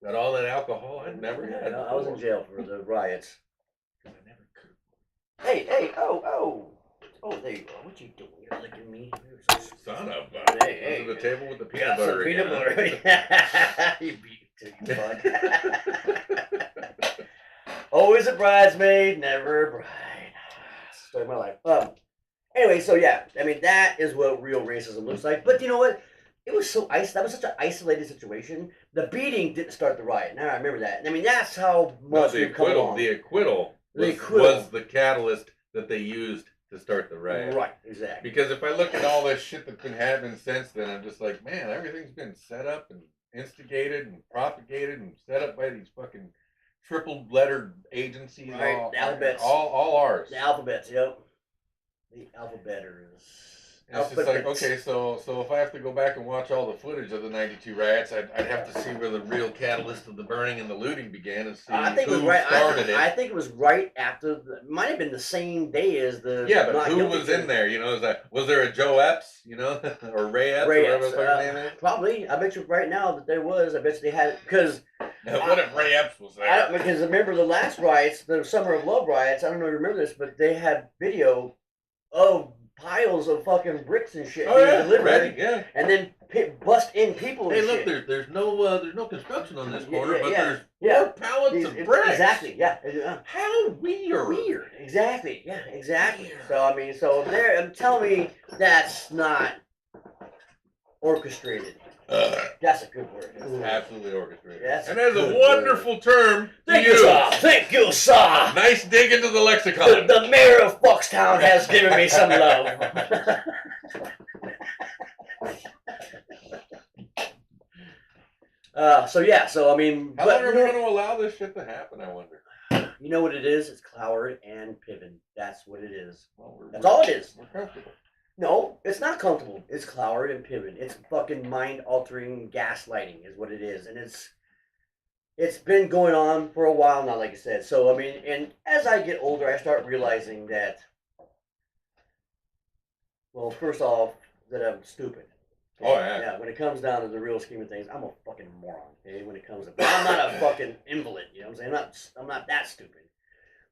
Got all that alcohol I'd never had. I was in before. jail for the riots. I never could. Hey, oh, there you go. What you doing? You're licking me. You're so Son of a. Hey, Under the table with the got peanut some butter. peanut again. butter. You beat it to you, bud. Always a bridesmaid, never a bride. Story of my life. Anyway, so yeah, I mean that is what real racism looks like. But you know what? It was so that was such an isolated situation. The beating didn't start the riot. Now I remember that. I mean that's how No, much the we've come acquittal. along. The acquittal. The Was, acquittal. was the catalyst that they used to start the riot. Right, exactly. Because if I look at all this shit that's been happening since then, I'm just like, man, everything's been set up and instigated and propagated and set up by these fucking triple lettered agencies. Right, all, the alphabets. all ours. The alphabets, yep. The alphabeters. And it's just like, okay, so if I have to go back and watch all the footage of the 92 riots, I'd have to see where the real catalyst of the burning and the looting began and see I think it who was right. started it. I think it was right after. Might have been the same day as the. Yeah, but not who guilty was plea. in there? You know, was there a Joe Epps? You know, or Ray Epps, Ray or whatever Epps, the fucking name is? probably. I bet you right now that there was. I bet you they had because What if Ray Epps was there? because remember the last riots, the Summer of Love riots. I don't know if you remember this, but they had video of piles of fucking bricks and shit Oh being yeah, delivered, ready, yeah. and then bust in people. Hey, and look, shit. there's no construction on this Yeah, corner, yeah, but yeah. there's Yeah. 4 pallets These- of bricks. Exactly. Yeah. How weird. Weird. Exactly. Yeah. Exactly. Weird. So I mean, so there. Tell me that's not orchestrated. That's a good word. It's absolutely orchestrated. That's and that's a good wonderful term to Thank you, use. sir. Thank you, sir. Nice dig into the The, lexicon. the mayor of Foxtown has given me some love. So yeah. So I mean, How long are we going to allow this shit to happen, I wonder? you know what it is? It's Cloward and Piven. That's what it is. Well, That's all it is. We're comfortable. No, it's not comfortable. It's Cloward and Piven. It's fucking mind-altering gaslighting is what it is. And it's been going on for a while now, like I said. So, I mean, and as I get older, I start realizing that, well, first off, that I'm stupid. Oh, yeah. Yeah, when it comes down to the real scheme of things, I'm a fucking moron, okay? When it comes to, but I'm not a fucking invalid, you know what I'm saying? I'm not that stupid.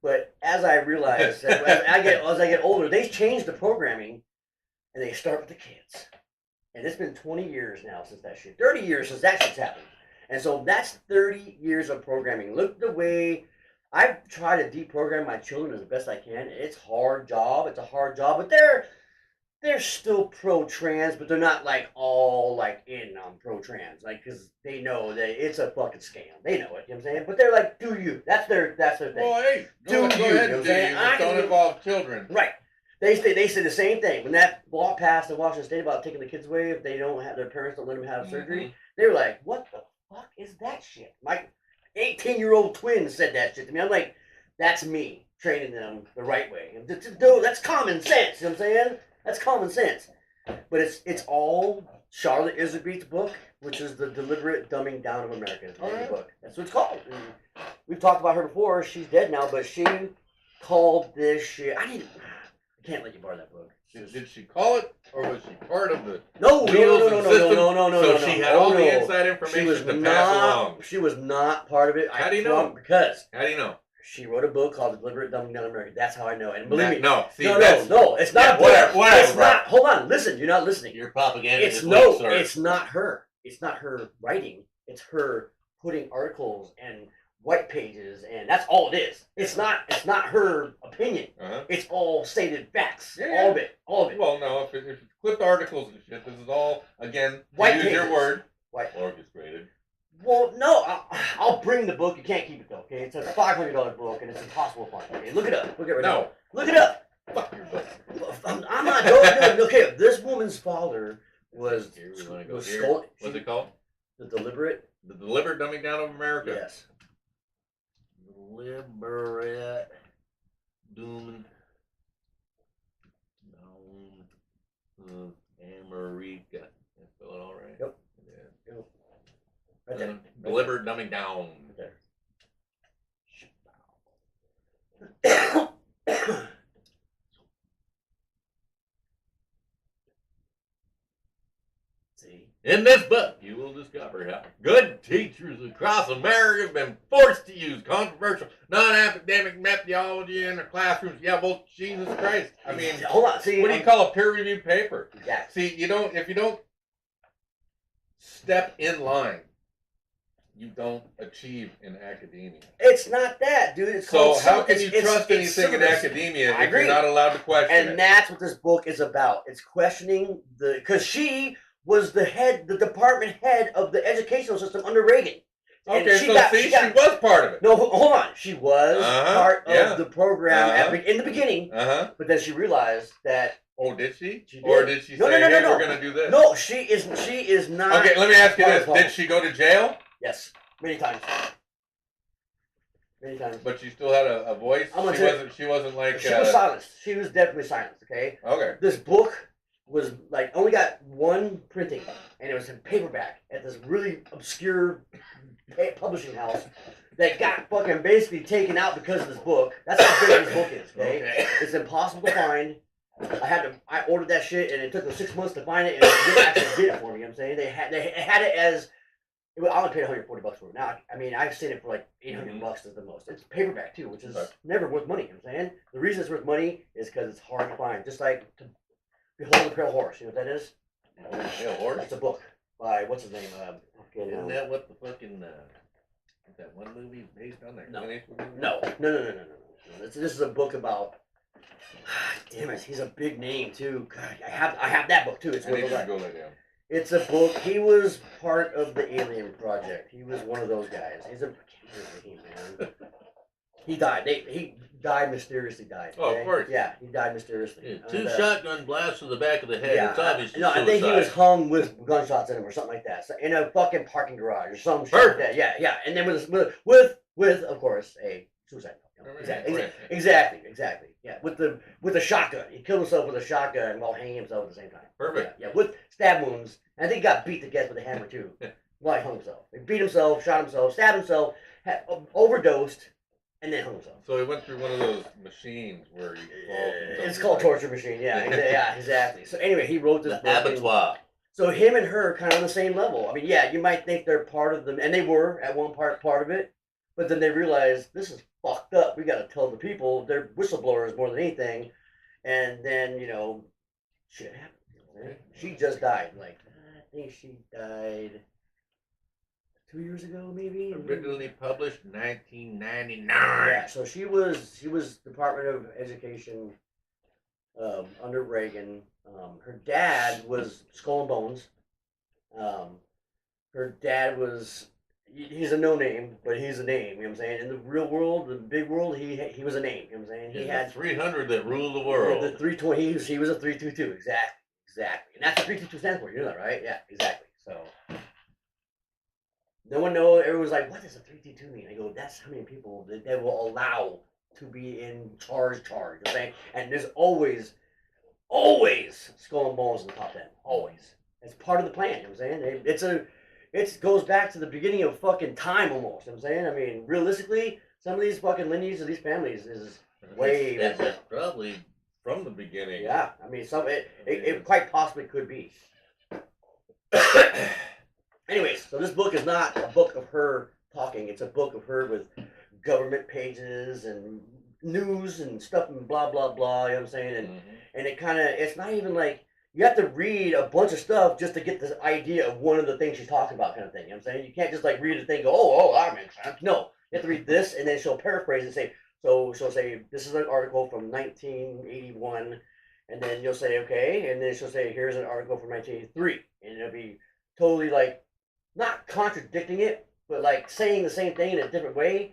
But as I realize, that as I get older, they change the programming, and they start with the kids. And it's been 20 years now since that shit. 30 years since that shit's happened. And so that's 30 years of programming. Look the way I've tried to deprogram my children as best I can. It's a hard job. It's a hard job, but they're still pro-trans, but they're not like all like in on pro-trans, like because they know that it's a fucking scam. They know it. You know what I'm saying? But they're like, do you? That's their thing. Well, hey, Do go you, ahead you know and what I'm do saying? you. I Just don't can- involve children. Right. They say the same thing. When that law passed in Washington State about taking the kids away if they don't have their parents don't let them have surgery, they were like, "What the fuck is that shit?" My 18-year-old twin said that shit to me. I'm like, "That's me training them the right way." Dude, that's common sense. You know what I'm saying? That's common sense. But it's all Charlotte Iserbyt's book, which is The Deliberate Dumbing Down of America. Is the name of the book. That's what it's called. And we've talked about her before. She's dead now, but she called this shit. I can't let you borrow that book. Did she call it, or was she part of the No, wheels no, and no, system? no, no, no, So no, she no. had Oh, all no. the inside She information was to pass not. along. She was not part of it. How do you know? Because How do you know? she wrote a book called The Deliberate Dumbing Down of America. That's how I know. And believe me, No, see, no, that's, it's not. Yeah, a book. whatever, It's not. Hold on, listen. You're not listening. Your propaganda. It's this no. week, sir. It's not her. It's not her writing. It's her putting articles and white pages, and that's all it is. It's not. It's not her opinion. Uh-huh. It's all stated facts. Yeah. All of it. All of it. Well, no, if it's clipped articles and shit, this is all, again, to White use your pages. word, White. orchestrated. Well, no, I'll bring the book. You can't keep it though. Okay, it's a $500 book, and it's impossible to find. Okay, look it up. Look it right now. No. Look it up. Fuck your book. I'm not joking. Okay, this woman's father was Here, we want to go was here. stolen. What's it called? The deliberate. The Deliberate Dumbing Down of America. Yes. Deliberate doom down of America. I spell it all right. Yep. Yeah. Right there. Deliberate Dumbing Down. Right there. See. In this book, you will discover how good teachers across America have been forced to use controversial, non-academic methodology in their classrooms. Yeah, well, Jesus Christ. I mean, Hold on. See, what do you call a peer-reviewed paper? Exactly. See, if you don't step in line, you don't achieve in academia. It's not that, dude. It's So called how can you it's trust anything in syllabus. academia I if you're agree. not allowed to question And it? that's what this book is about. It's questioning because she was the department head of the educational system under Reagan. And Okay, she she was part of it. No, hold on. She was part yeah. of the program Uh-huh. in the beginning, Uh-huh. but then she realized that Oh, did she? She Or did. did she No, say, no, hey, no. we're going to do this? no, she is not. Okay, let me ask you part this. of the Did she go to jail? Yes, many times. Many times. But she still had a voice? I'm gonna tell you- She wasn't like... She was silenced. She was definitely silenced. Okay. Okay. This book was like only got one printing, and it was in paperback at this really obscure publishing house that got fucking basically taken out because of this book. That's how big this book is. Okay, it's impossible to find. I ordered that shit, and it took them 6 months to find it, and they didn't actually get it for me. You know what I'm saying they had it as. I only paid $140 for it. Now, I mean, I've seen it for like $800 is the most. It's paperback too, which is never worth money. You know what I'm saying the reason it's worth money is because it's hard to find. Just like Behold the Pale Horse. You know what that is? Pale Horse? It's a book by what's his name? Isn't that what the fucking that one movie is based on? That No. Clint Eastwood movie? No. This is a book about. Damn it, he's a big name too. God, I have that book too. It's I need you to worth a go lot. lay down. It's a book. He was part of the Alien Project. He was one of those guys. I can't remember his name, man. He died. He died mysteriously. Died. Oh, of okay? course. Yeah, he died mysteriously. Yeah, two And, shotgun blasts to the back of the head. Yeah, It's obviously no, I think he was suicide. hung with gunshots in him or something like that. So in a fucking parking garage or some shit like that. Yeah. And then with of course a suicide note. Exactly. Yeah, with the shotgun. He killed himself with a shotgun while hanging himself at the same time. Perfect. Yeah, with stab wounds. And I think he got beat to death with a hammer too. While he hung himself. He beat himself, shot himself, stabbed himself, overdosed, and then hung himself. So he went through one of those machines where you fall. It's called torture machine. Yeah, yeah, exactly. So anyway, he wrote this The book. abattoir. So him and her kind of on the same level. I mean, yeah, you might think they're part of them, and they were at one part of it, but then they realized this is fucked up. We got to tell the people. They're whistleblowers more than anything, and then shit happened. She just died. Like I think she died 2 years ago, maybe. Originally published 1999. Yeah, so she was Department of Education under Reagan. Her dad was Skull and Bones. Her dad was he's a no name, but he's a name. You know what I'm saying? In the real world, the big world, he was a name. You know what I'm saying? He He's had the 300 that rule the world. the 320. He was a 322. Exactly, and that's what 322 stands for. You know that, right? Yeah, exactly. So. No one knows. Everyone's like, what does a 322 mean? I go, that's how many people that they will allow to be in charge, okay? And there's always Skull and Bones in the top 10. Always. It's part of the plan. You know what I'm saying? It goes back to the beginning of fucking time almost. You know what I'm saying? I mean, realistically, some of these fucking lineages of these families is way It's back. probably from the beginning. Yeah, I mean, it quite possibly could be. Anyways, so this book is not a book of her talking. It's a book of her with government pages and news and stuff and blah blah blah. You know what I'm saying? And it kind of, it's not even like you have to read a bunch of stuff just to get this idea of one of the things she's talking about, kind of thing. You know what I'm saying? You can't just like read a thing, and go, oh, that makes sense. No, you have to read this, and then she'll paraphrase and say, so she'll say, this is an article from 1981, and then you'll say, okay, and then she'll say, here's an article from 1983, and it'll be totally like not contradicting it, but like saying the same thing in a different way,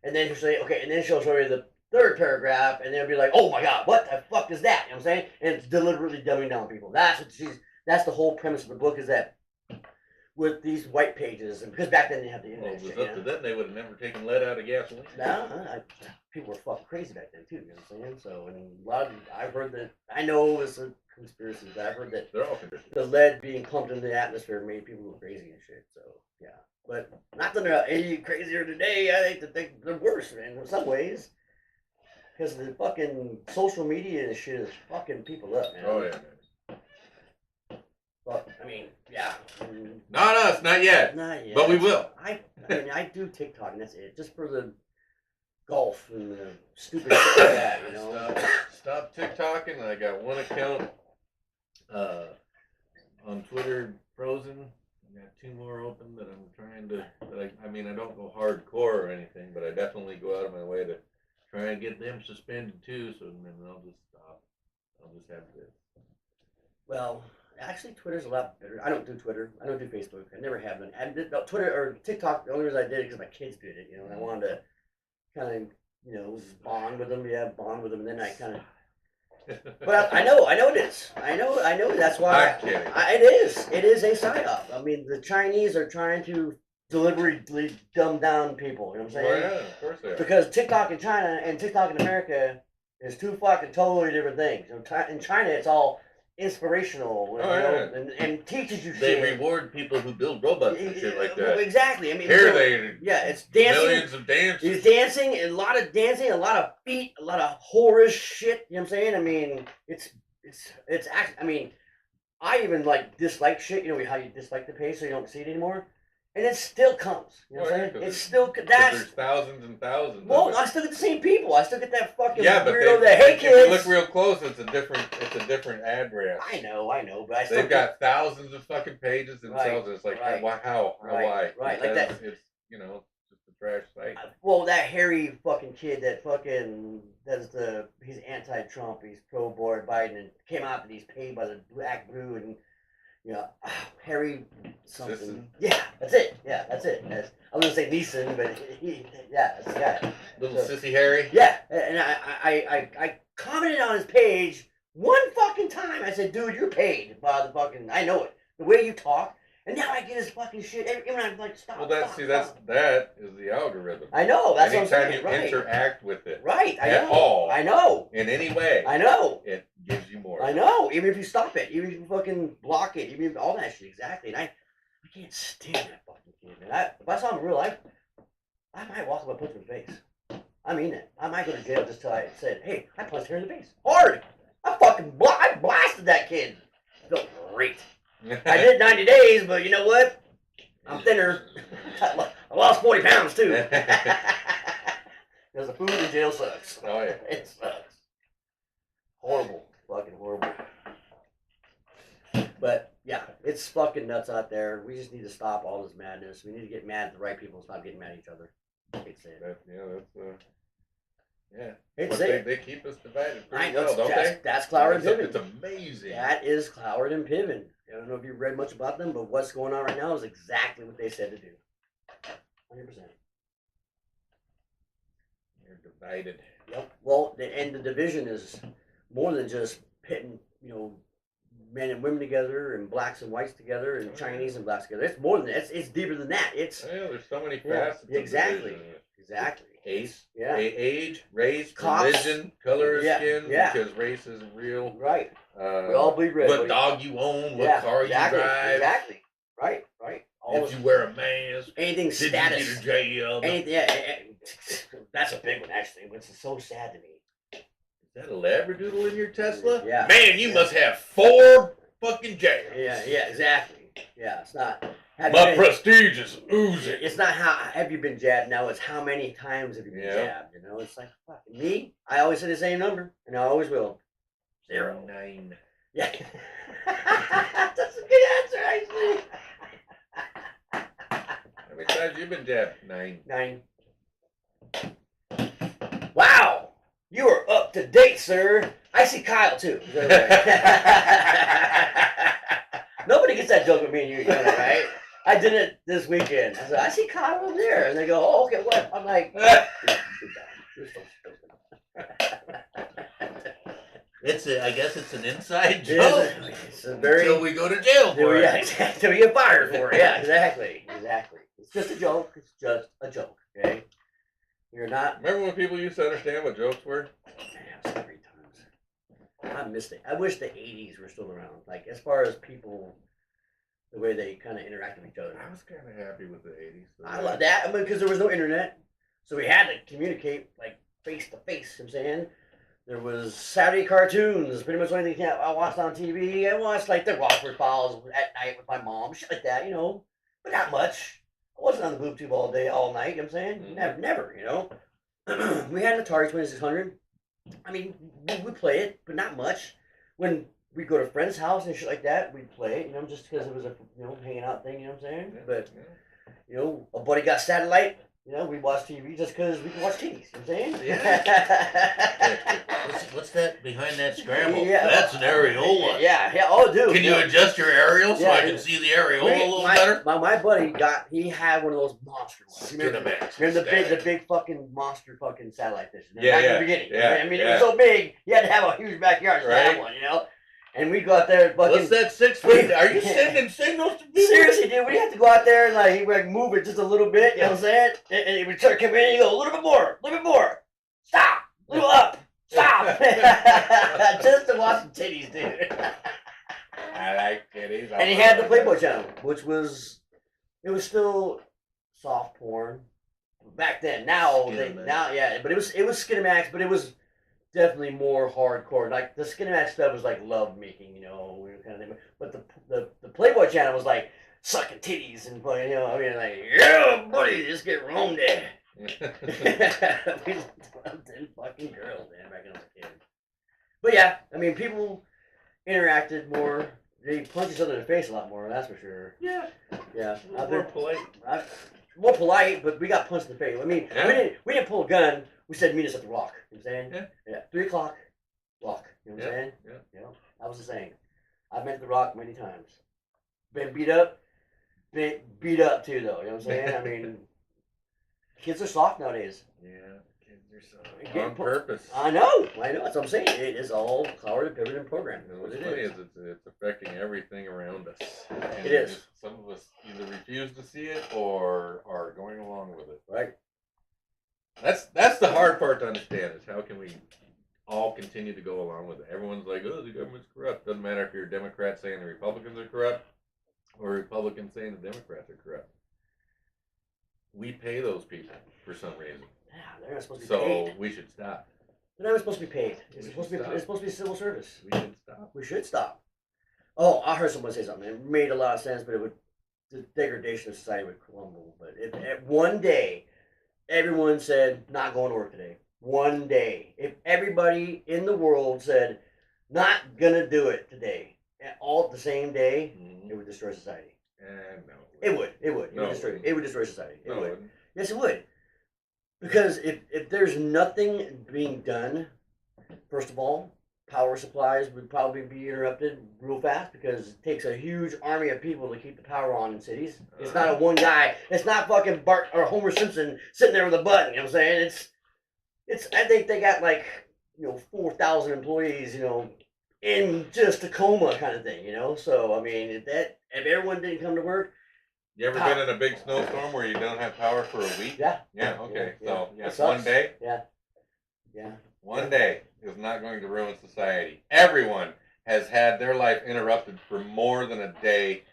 and then she'll say, okay, and then she'll show you the third paragraph, and they'll be like, oh my god, what the fuck is that? You know what I'm saying? And it's deliberately dumbing down people. That's the whole premise of the book, is that with these white pages, and because back then they didn't have the Well, internet. if it was shit, up to them, they would have never taken lead out of gasoline. People were fucking crazy back then too. You know what I'm saying? So, and a lot of, I've heard that, I know it's a conspiracy, but I've heard that They're all conditioned. the lead being pumped into the atmosphere made people go crazy and shit. So, yeah. But not that they're any crazier today. I think that they're worse, man, in some ways. Because the fucking social media and shit is fucking people up, man. Oh yeah. But, I mean, yeah. Not us, not yet. Not yet. But we will. I mean, I do TikTok, and that's it. Just for the golf and the stupid shit like that, you know? Stop TikToking. I got one account on Twitter frozen. I got 2 more open that I'm trying to. I mean, I don't go hardcore or anything, but I definitely go out of my way to try and get them suspended too. So then I'll just stop. I'll just have this. Well, actually, Twitter's a lot better. I don't do Twitter. I don't do Facebook. I never have been. No, Twitter or TikTok, the only reason I did it because my kids did it, you know, and I wanted to kind of, you know, bond with them. Yeah, bond with them, and then I kind of. But I know it is. I know. That's why. I'm kidding. It is a psyop. I mean, the Chinese are trying to deliberately dumb down people. You know what I'm Oh saying? yeah, of course they are. Because TikTok in China and TikTok in America is two fucking totally different things. In China, it's all inspirational, you know, and teaches you They shit. reward people who build robots and shit like that. Exactly. I mean, Here they it's dancing. millions of dances. It's dancing, and a lot of dancing, a lot of feet, a lot of whorish shit. You know what I'm saying? I mean, it's actually. I mean, I even like dislike shit. You know how you dislike the page so you don't see it anymore, and it still comes. You know what I'm saying? It's still There's thousands and thousands. Well, I still get the same people. I still get that fucking yeah, but weirdo that hey if kids. you look real close, it's a different address. I know, but I still They've got thousands of fucking pages themselves. Right, it's like, right, how, why? right, like that. It's just a trash site. Well, that hairy fucking kid that fucking he's anti-Trump, he's pro-board Biden, and came out that he's paid by the Black Blue and Harry something. Sisson. Yeah, that's it. I was gonna say Neeson, but that's the guy. Little sissy Harry. Yeah, and I commented on his page one fucking time. I said, dude, you're paid by the fucking. I know it. The way you talk, and now I get his fucking shit. Even I'm like, stop. Well, that is the algorithm. I know. That's Anytime what I'm saying. you Right. interact with it, Right. I at know. all, I know. in any way, I know. it gives you more. I know. Even if you stop it, even if you fucking block it, even if all that shit. Exactly. And I can't stand that fucking kid, man. If I saw him in real life, I might walk up and punch him in the face. I mean it. I might go to jail just till I said, hey, I punched her in the face. Hard. I blasted that kid. Felt great. I did 90 days, but you know what? I'm thinner. I lost 40 pounds too. Because the food in jail sucks. Oh yeah. It sucks. Horrible. Fucking horrible. But yeah, it's fucking nuts out there. We just need to stop all this madness. We need to get mad at the right people and stop getting mad at each other. I hate to say it. But they keep us divided I pretty know, well, don't they? that's Cloward and Piven. It's amazing. That is Cloward and Piven. I don't know if you've read much about them, but what's going on right now is exactly what they said to do. 100%. You're divided. Yep. Well, the division is more than just pitting, men and women together and blacks and whites together and Chinese and blacks together. It's more than that. It's deeper than that. It's Well, there's so many facets. exactly. Of the division. exactly. Ace, Yeah. age, race, Cops. religion, color of Yeah, skin, yeah. because race isn't real. Right. We all bleed red. What buddy. dog you own, what Yeah, car exactly, you drive, Exactly. Right. All if this, you wear a mask, anything did status. you get a job? Anything. Yeah. That's a big one, actually. Which is so sad to me. Is that a Labradoodle in your Tesla? Yeah. Man, you Yeah. must have 4 fucking jabs. Yeah. Exactly. Yeah. It's not. My prestige is oozing. It's not how have you been jabbed. Now it's how many times have you been jabbed. You know, it's like fucking me. I always say the same number, and I always will. 0. 9. Yeah. That's a good answer, actually. How many times you been jabbed? 9. 9. Wow, you are up to date, sir. I see Kyle too. Nobody gets that joke with me and you know, right? I did it this weekend. I said, I see Kyle over there. And they go, oh, okay, what? I'm like, you're so stupid. I guess it's an inside Yeah, joke. it's a very, Until we go to jail for it. yeah, exactly. Till we get fired for it. Yeah, exactly. It's just a joke. It's just a joke, okay? You're not. Remember when people used to understand what jokes were? Man, so many times. I missed it. I wish the 80s were still around. Like, as far as people, the way they kind of interact with each other. I was kind of happy with the 80s. I love that. I mean, because there was no internet. So we had to communicate, like, face to face. You know what I'm saying? There was Saturday cartoons. Pretty much the only thing I watched on TV. I watched, like, the Rockford Files at night with my mom. Shit like that, you know. But not much. I wasn't on the boob tube all day, all night. You know what I'm saying? Mhm. Never, you know. We had an Atari 2600. I mean, we play it, but not much. When we go to a friend's house and shit like that, we'd play it, you know, just because it was a, you know, hanging out thing, you know what I'm saying? But, you know, a buddy got satellite, you know, we watch TV just because we can watch titties, you know what I'm saying? Yeah. What's that behind that scramble? Yeah. That's an areola. Yeah, oh, dude. Can you adjust your aerial so Yeah, I can see the areola a little better? My buddy he had one of those monster ones. Skinemax. Remember the big fucking monster fucking satellite dish? Yeah, Back in yeah, the beginning. yeah, I mean, yeah. it was so big, you had to have a huge backyard to have Right. one, you know? And we go out there and fucking... What's that 6 feet? Are you sending signals to people? Seriously, dude, we have to go out there and like move it just a little bit, you know what I'm saying? And we start coming in and you go, a little bit more. Stop, a little up, stop. Just to watch the titties, dude. I like titties. And he had the Playboy channel, which was, it was still soft porn back then. Now, yeah, but it was Skinemax, but it was definitely more hardcore. Like the Skinemax stuff was like love making, you know, kind of thing. But the Playboy channel was like sucking titties and you know, I mean, like, yeah, buddy, just get wrong there. We loved them fucking girls, man, back when I was a kid. But yeah, I mean, people interacted more. They punched each other in the face a lot more, that's for sure. Yeah. Yeah. More polite. More polite, but we got punched in the face. I mean, Yeah. we didn't pull a gun. We said meet us at the Rock. You know what I'm saying? Yeah. 3 o'clock, Rock. You know what I'm saying? Yeah. You know, that was the saying. I've been to the Rock many times. Been beat up. Been beat up too, though. You know what I'm saying? I mean, kids are soft nowadays. Yeah. Kids are so Get on pu- purpose. I know. That's what I'm saying. It is all clouded, pivoted, and programmed. That's what What's it funny is. is it's affecting everything around us. And It is. Some of us either refuse to see it or are going along with it. Right. That's the hard part to understand is how can we all continue to go along with it. Everyone's like, oh, the government's corrupt. Doesn't matter if you're a Democrat saying the Republicans are corrupt or a Republican saying the Democrats are corrupt. We pay those people for some reason. Yeah, they're not supposed to be So paid. we should stop. They're not supposed to be paid. We It's should supposed to be. stop. It's supposed to be civil service. We should stop. We should stop. Oh, I heard someone say something. It made a lot of sense, but it would the degradation of society would crumble. But if one day everyone said not going to work today, one day, if everybody in the world said not gonna do it today, all at the same day, it would destroy society. No. It would. It would. No, It would destroy society. It No, would. Yes, it would. Because if there's nothing being done, first of all, power supplies would probably be interrupted real fast because it takes a huge army of people to keep the power on in cities. It's not a one guy. It's not fucking Bart or Homer Simpson sitting there with a button. You know what I'm saying? It's. I think they got like 4,000 employees. In just a coma kind of thing. So I mean, if everyone didn't come to work, You ever been in a big snowstorm where you don't have power for a week? Yeah. Yeah, okay. Yeah, So, yeah. yeah, It sucks. one day. Yeah. Yeah. One day is not going to ruin society. Everyone has had their life interrupted for more than a day,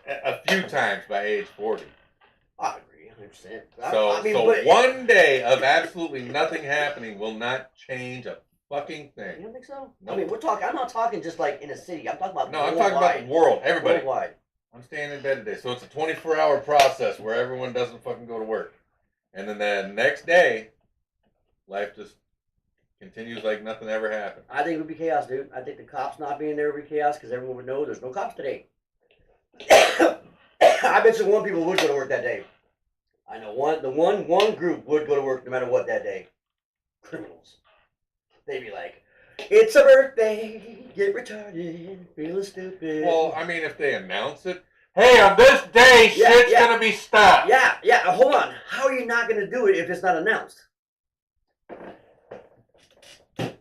a few times by age 40. I agree, 100%. So, but one day of absolutely nothing happening will not change a fucking you thing. don't think so? Nope. I mean, I'm not talking just like in a city. I'm talking about No, I'm talking about the world. Everybody. Worldwide. I'm staying in bed today. So it's a 24-hour process where everyone doesn't fucking go to work. And then the next day, life just continues like nothing ever happened. I think it would be chaos, dude. I think the cops not being there would be chaos because everyone would know there's no cops today. I bet you one people would go to work that day. I know one group would go to work no matter what that day. Criminals. They'd be like, it's a birthday, get retarded, feeling stupid. Well, I mean, if they announce it, hey, on this day, shit's gonna be stopped. Yeah, hold on. How are you not gonna do it if it's not announced? That's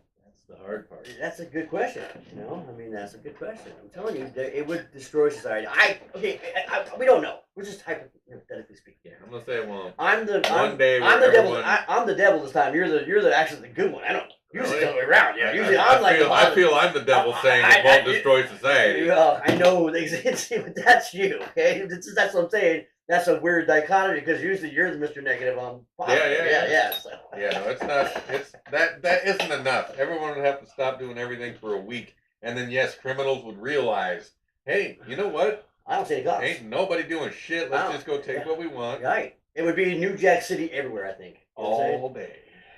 the hard part. That's a good question. You know, I mean, that's a good question. I'm telling you, it would destroy society. We don't know. We're just hypothetically speaking. Yeah, I'm gonna say, well, I'm the everyone... devil. I'm the devil this time. You're the actually the good one. I don't. Usually Really? the other way around. Yeah. Usually I feel I'm the devil saying it won't destroy society. Well, I know but that's you. Okay, that's what I'm saying. That's a weird dichotomy because usually you're the Mr. Negative on. Yeah. So. Yeah, no, it's not. It's that isn't enough. Everyone would have to stop doing everything for a week, and then yes, criminals would realize, hey, you know what? I don't see any cops. Ain't nobody doing shit. Let's just go take what we want. Right. It would be New Jack City everywhere. I think. You know all day.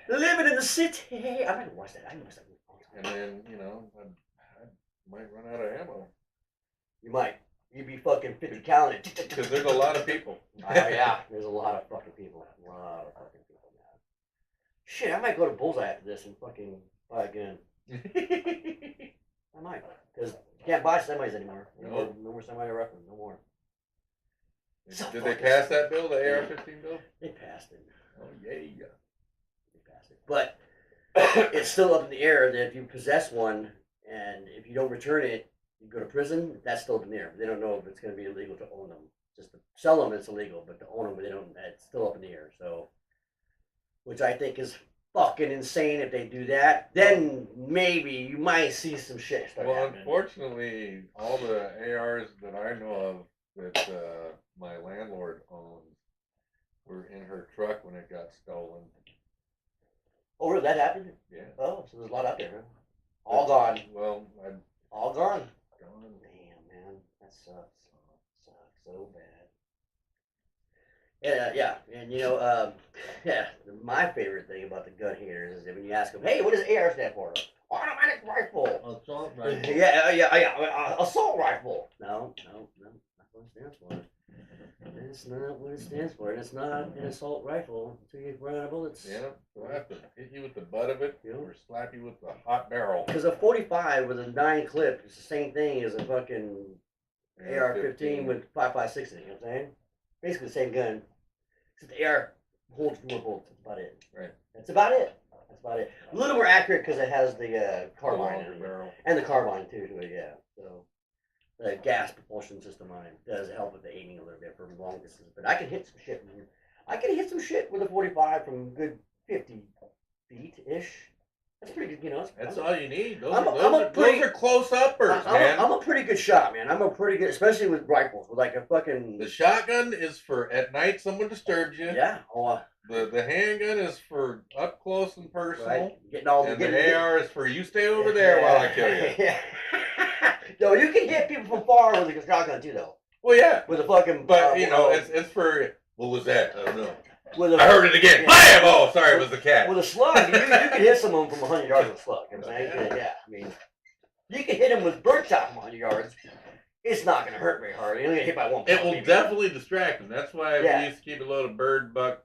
Living in the city. I'm not gonna watch that. I must have. And then I might run out of ammo. You might. You'd be fucking 50 calories. Because there's a lot of people. Oh yeah, there's a lot of fucking people. A lot of fucking people, man. Shit, I might go to Bullseye after this and fucking buy a gun. I might, because you can't buy semis anymore. No more semi-rifle, no more. Did they pass that bill, the AR-15 bill? They passed it. Oh yeah. They passed it, but it's still up in the air that if you possess one and if you don't return it, you go to prison. That's still up in the air. They don't know if it's going to be illegal to own them. Just to sell them, it's illegal, but to own them, they don't. It's still up in the air. So, which I think is fucking insane. If they do that, then maybe you might see some shit start happening. Unfortunately, all the ARs that I know of that my landlord owns were in her truck when it got stolen. Oh, really? That happened? Yeah. Oh, so there's a lot out there, huh? All gone. Well, all gone. Gone. Damn, man, that sucks. Sucks so bad. Yeah, and my favorite thing about the gun haters is that when you ask them, "Hey, what does AR stand for?" Automatic rifle. Assault rifle. Yeah. Assault rifle. No, that's what it stands for. It's not what it stands for, and it's not an assault rifle until you run out of bullets. Yeah, so I have to hit you with the butt of it, Yeah. or slap you with the hot barrel. Because a 45 with a 9 clip is the same thing as a fucking AR-15 with 5.56 in it. You know what I'm saying? Basically the same gun. Except the AR holds more bullets. That's about it. Right. That's about it. A little more accurate because it has the carbine in it. barrel. And the carbine too. Yeah. So the gas propulsion system on it does help with the aiming a little bit for long distance. But I can hit some shit. I can hit some shit with a 45 from good 50 feet ish. That's pretty good, That's all you need. Those I'm are close uppers, man. I'm a pretty good shot, man. I'm a pretty good, especially with rifles, with like a fucking. The shotgun is for at night someone disturbs you. Yeah. The handgun is for up close and personal. Right. The AR is for you stay over there while I kill you. Yeah. No, you can hit people from far with a shotgun too, though. Well, yeah. With a fucking. But it's for. What was that? I don't know. I heard it again. Bam! Oh, sorry, it was the cat. With a slug, you can hit someone from 100 yards with a slug. You know what I'm saying? Yeah, I mean, you can hit him with birdshot from 100 yards. It's not going to hurt very hard. You're only get hit by one. It will definitely distract him. That's why we used to keep a load of bird buck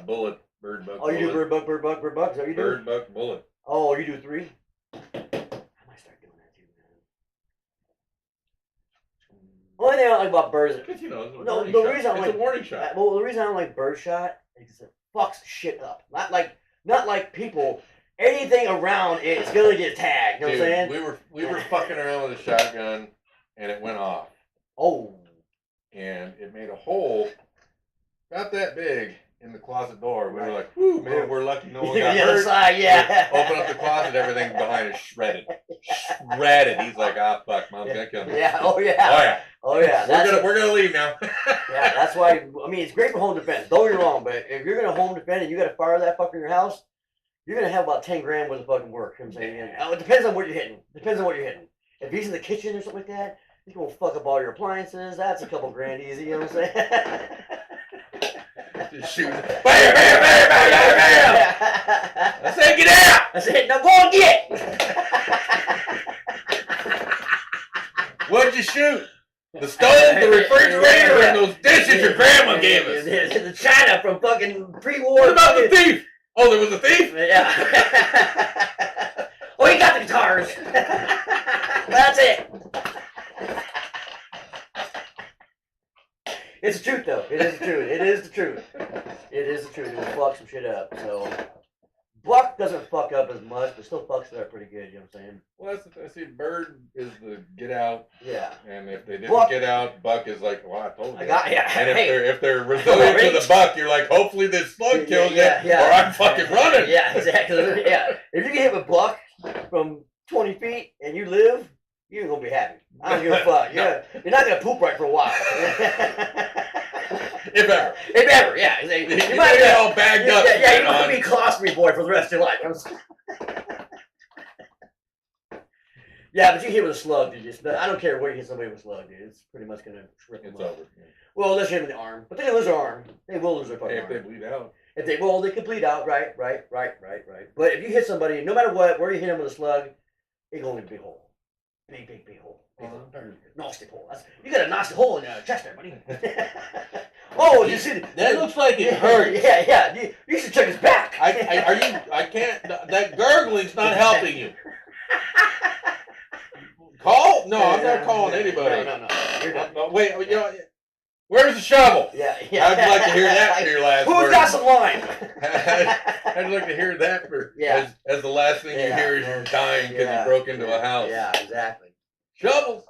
bullet. Oh, you do bird buck? Is that what you do? Bird buck bullet. Oh, you do 3? I might start doing that too, man. Only thing I don't like about birds is Because, it's a warning shot. Well, the reason I don't like birdshot is it fucks shit up. Not like people. Anything around it's gonna get tagged. You know what I'm saying? We were fucking around with a shotgun, and it went off. Oh. and it made a hole about that big in the closet door. We were like, "Whoo, man, we're lucky no one got the other hurt." side, yeah. Open up the closet, everything behind is shredded. Shredded. He's like, "Ah, fuck, mom's gonna kill me." Yeah, oh yeah. Oh yeah. Oh yeah. We're gonna leave now. Yeah, that's why. I mean, it's great for home defense. Don't get me wrong, but if you're gonna home defend and you gotta fire that fucker in your house, you're gonna have about 10 grand worth of fucking work. You know what I'm saying? And, it depends on what you're hitting. Depends on what you're hitting. If he's in the kitchen or something like that, he's gonna fuck up all your appliances. That's a couple grand easy. You know what I'm saying? Just shoot. Bam, bam, bam, bam, bam, bam. I said, get out. I said, now go and get. What'd you shoot? The stove, the refrigerator, and those dishes your grandma gave us. The China from fucking pre-war. What about the thief? Oh, there was a thief? Yeah. Oh, he got the guitars. That's it. It's the truth, though. It is the truth. It is the truth. It is the truth. It will fuck some shit up. So, Buck doesn't fuck up as much, but still fucks it up pretty good. You know what I'm saying? Well, I see. Bird is the get out, Yeah. and if they didn't Buck- get out, Buck is like, well, I told you. I got yeah. And Hey. if they're resilient to the buck, you're like, hopefully this slug kills you, or I'm fucking running. Yeah, exactly. Yeah. If you get hit with Buck from 20 feet and you live, you're gonna be happy. I don't give a fuck. No. You're not gonna poop right for a while. If ever. If ever, yeah. You might get all bagged up. Yeah, you're gonna be a colostomy boy for the rest of your life. Yeah, but you hit with a slug, dude. I don't care where you hit somebody with a slug, dude. It's pretty much gonna rip them It's up. over. Well, unless you hit them in the arm, but they can lose their arm. They will lose their fucking If arm. they bleed out. If they they can bleed out. Right. But if you hit somebody, no matter what, where you hit them with a slug, it's gonna be a big hole. Big hole. Big hole. Nasty hole. You got a nasty hole in your chest there, buddy. Oh, you see That looks like it hurts. Yeah. You should check his back. I can't. That gurgling's not helping you. Call? No, I'm not calling anybody. No. You're done. Wait, where's the shovel? Yeah. I'd like to hear that for your last Who's word. got some lime? I'd like to hear that for Yeah. as the last thing you hear is you're dying because you broke into a house. Yeah, exactly. Shovels.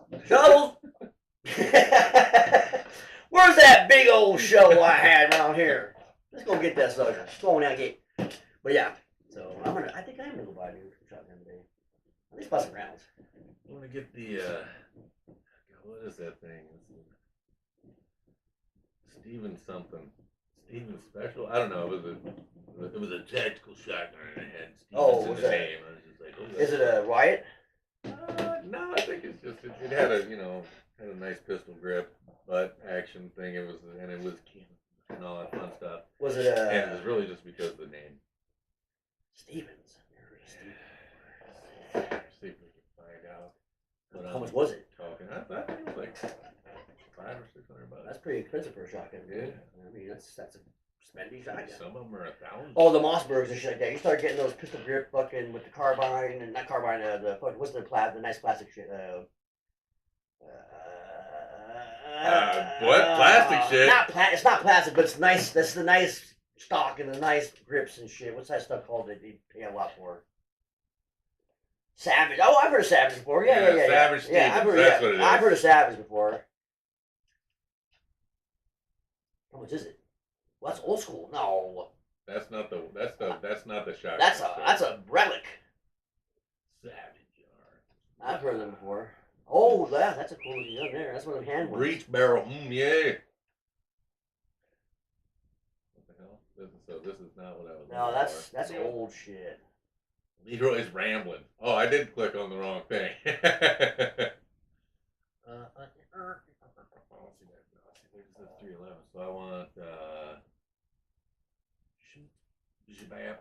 Where's that big old shovel I had around here? Let's go get that sucker. Just go on out and get. But yeah, so I think I'm gonna go buy a new shotgun today. At least buy some rounds. I want to get the what is that thing? Steven something. Steven Special? I don't know. It was a tactical shotgun and it had Stevens in the name. I was just like, oh, Is it a riot? no, I think it's just it had a had a nice pistol grip, butt action thing. It was and all that fun stuff. Was it And it was really just because of the name. Stevens? See if we can find out. How much was it? Talking. I think it was like $500 or $600. That's pretty expensive for a shotgun, dude. Yeah. I mean, that's a spendy shotgun. Some of them are $1,000. Oh, the Mossbergs and shit like that. You start getting those pistol grip fucking with the carbine and not carbine. The fucking what's the nice plastic shit? What plastic shit? It's not plastic, but it's nice. That's the nice stock and the nice grips and shit. What's that stuff called that you pay a lot for? Savage. Oh, I've heard of Savage before. Yeah. Savage Yeah, Stevens, that's what it is. I've heard of Savage before. How much is it? Well, that's old school. No. That's not the shotgun. That's a relic. Savage. I've heard of them before. Oh, that's a cool looking gun there. That's one of them hand ones. Breech barrel. Yeah. What the hell? So this is not what I was. No, looking that's for. old shit. Leroy's rambling. Oh, I did click on the wrong thing. Oh, see that? There's the 311. So I want Shabab.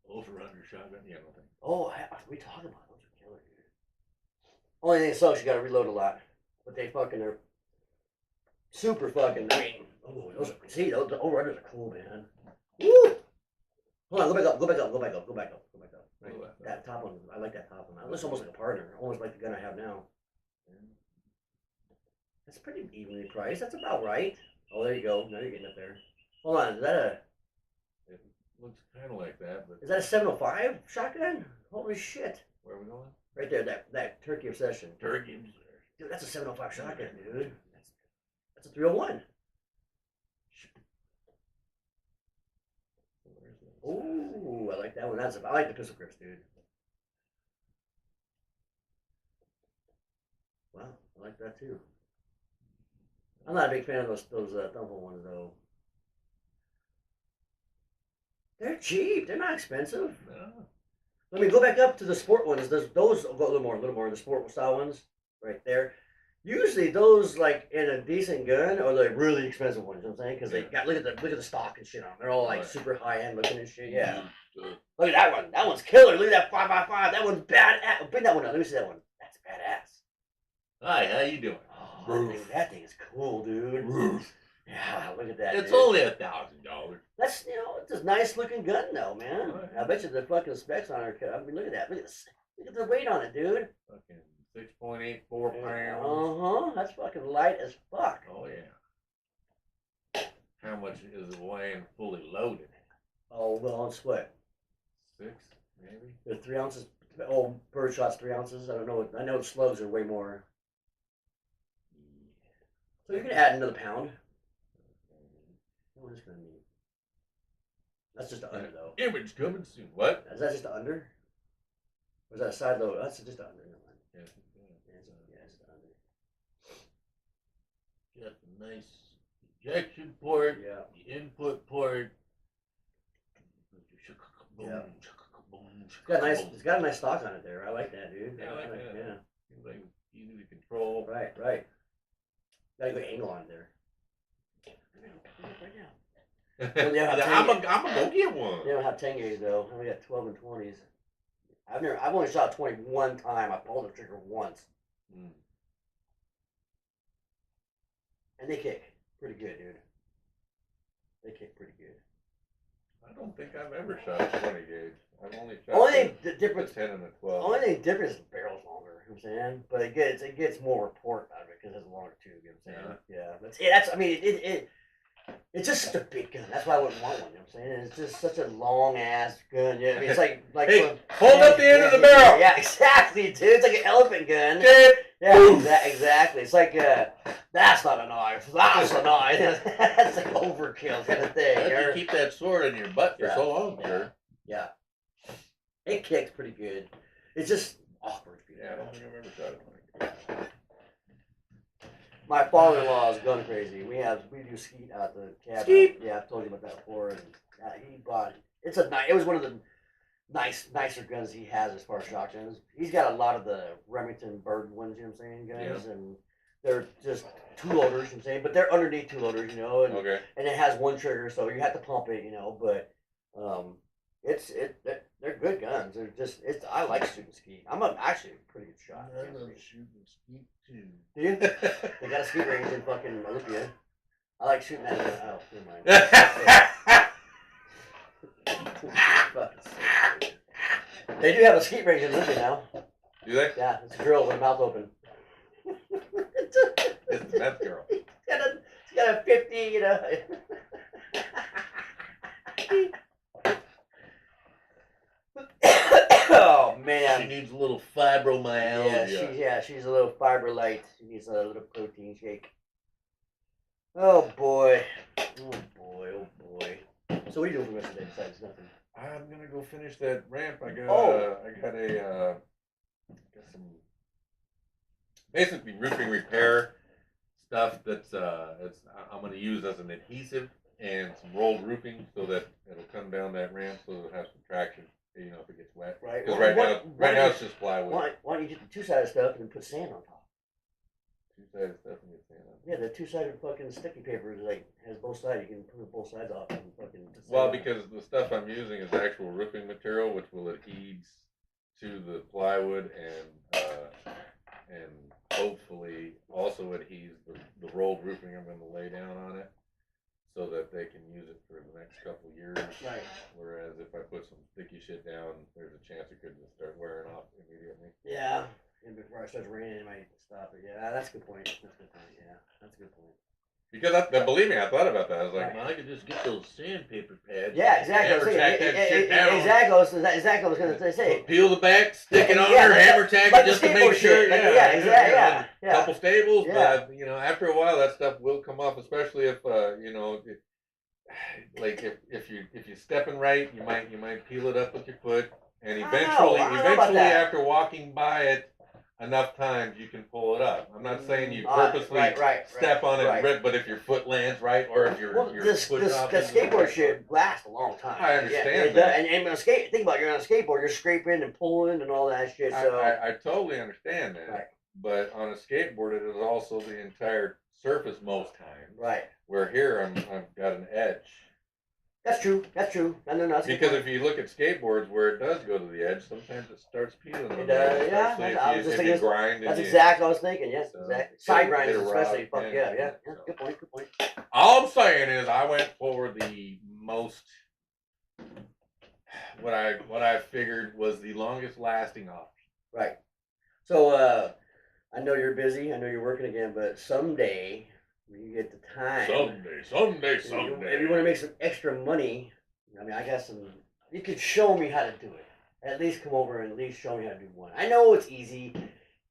Over under shotgun. Yeah, no thing. Oh, we talking about those are killer, dude. Only thing that sucks, you gotta reload a lot. But they fucking are super fucking. I mean, oh, those the overrunners are cool, man. Woo! Hold on, go back up. Right. That top one, I like that top one. It looks almost like a partner, almost like the gun I have now. That's pretty evenly priced. That's about right. Oh, there you go. Now you're getting up there. Hold on, It looks kind of like that, but is that a 705 shotgun? Holy shit! Where are we going? Right there, that Turkey Obsession. Turkey. Dude, that's a 705 shotgun, dude. That's a 301. Ooh, I like that one. I like the pistol grips, dude. Wow, I like that too. I'm not a big fan of those thumble ones though. They're cheap. They're not expensive. No. Let me go back up to the sport ones. Those go a little more. The sport style ones, right there. Usually those like in a decent gun are like really expensive ones. You know what I'm saying? Because they got look at the stock and shit on them. They're all like Right. super high end looking and shit. Yeah. Uh, Look at that one. That one's killer. Look at that 5x5. That one's badass. Bring that one up. Let me see that one. That's badass. Hi, how you doing? Oh, that thing is cool, dude. Yeah, look at that. It's dude. only $1,000. That's it's a nice looking gun though, man. Right. I bet you the fucking specs on it. I mean, look at that. Look at the weight on it, dude. Fucking 6.84 pounds. That's fucking light as fuck. Oh yeah. How much is it weighing fully loaded? Oh well, it's what? 6, maybe. They're 3 ounces. Oh, birdshot's 3 ounces. I don't know. I know slugs are way more. So you're gonna add another pound. What is gonna mean? That's just the under though. Image coming soon. What? Is that just the under? Or is that a side load? That's just the under. Never mind. Yeah, Yeah, it's the under. got the nice ejection port, Yeah. the input port. Yeah. It's got a nice stock on it there. I like that, dude. Yeah, I like that. Yeah. Seems like easy to control. Right. Got a good angle on it there. Right now. Well, yeah, I'm gonna go get one. They don't have 10 gauge though. I only got 12 and 20s. I've only shot 20 one time. I pulled the trigger once. Mm. And they kick pretty good, dude. They kick pretty good. I don't think I've ever shot a 20 gauge. I've only shot Only the the difference. 10 and the 12. Only thing different is the barrel's longer. You know what I'm saying, but it gets more report out of it because it's a longer tube. You know what I'm saying? Yeah. That's I mean it's just such a big gun. That's why I wouldn't want one. You know what I'm saying? It's just such a long ass gun. Yeah. I mean it's like Hey, hold up the end of the barrel. Yeah, exactly, dude. It's like an elephant gun. Tip. Yeah, exactly. It's like that's not a knife. That's a knife. That's like overkill kind of thing. How'd Or- you keep that sword in your butt for Yeah. so long, sir? Yeah. It kicks pretty good. It's just awkward. Yeah, I don't think I've ever shot a 20 gauge. My father-in-law is gun crazy. We do skeet out the cabin. Skeet? Yeah, I've told you about that before. And he bought it. It was one of the nicer guns he has as far as shotguns. He's got a lot of the Remington Bird ones, you know what I'm saying, guns, and they're just two loaders, you know what I'm saying, but they're underneath two loaders, you know, and, Okay. and it has one trigger, so you have to pump it, you know, but they're good guns. They're just I like shooting skeet. I'm actually a pretty good shot. I love shooting skeet too. Do you? They got a skeet range in fucking Olympia. I like shooting at oh, never mind. Fucking sick, dude. They do have a skeet range in Olympia now. Do they? Yeah, it's a girl with her mouth open. It's the best girl. She's got a 50, you know. Oh man. She needs a little fibromyalgia. She's a little fiber light. She needs a little protein shake. Oh boy. Oh boy. So what are you doing for the rest of the day besides nothing? I'm gonna go finish that ramp. I got some basically roofing repair stuff that's I'm gonna use as an adhesive and some rolled roofing so that it'll come down that ramp so it'll have some traction, you know, if it gets wet. Right. Because Well, right now it's just plywood. Why don't you get the two-sided stuff and then put sand on top? Two-sided stuff and get sand on. Yeah, the two-sided fucking sticky paper is like has both sides. You can put both sides off and fucking. put Well, sand on. because the stuff I'm using is actual roofing material, which will adhere to the plywood and hopefully also adheres the rolled roofing I'm going to lay down on it, so that they can use it for the next couple years. Right. Whereas if I put some sticky shit down, there's a chance it could just start wearing off immediately. Yeah. And before it starts raining, it might stop it. Yeah, that's a good point. Yeah, that's a good point. Because believe me, I thought about that. I was like, Well, I could just get those sandpaper pads. Yeah, exactly. Hammer tack that shit down. Exactly. Exactly. I was gonna say. Peel the back, stick it on Yeah, there, hammer tack like it the just to make skateboard sure. shit. Like, Yeah, yeah, exactly. and Yeah. Couple staples, Yeah. but after a while, that stuff will come off. Especially if like if you're stepping right, you might peel it up with your foot, and I don't know about that. after walking by it enough times, you can pull it up. I'm not saying you purposely step on it and rip, but if your foot lands right, or if your foot off the skateboard shit lasts a long time. I understand that. And on a think about it, you're on a skateboard, you're scraping and pulling and all that shit. So I totally understand that. Right. But on a skateboard, it is also the entire surface most times. Right. Where here, I've got an edge. That's true. No, because if you look at skateboards where it does go to the edge, sometimes it starts peeling. It does, yeah. I was just thinking, grind. That's exactly what I was thinking. Yes, so exactly. Side grinds, rock, especially. Fuck yeah. So. Good point. All I'm saying is, I went for the most. What I figured was the longest lasting option. Right. So I know you're busy. I know you're working again, but someday. When you get the time. Someday. If you want to make some extra money, I mean, I got some. You could show me how to do it. At least come over and at least show me how to do one. I know it's easy.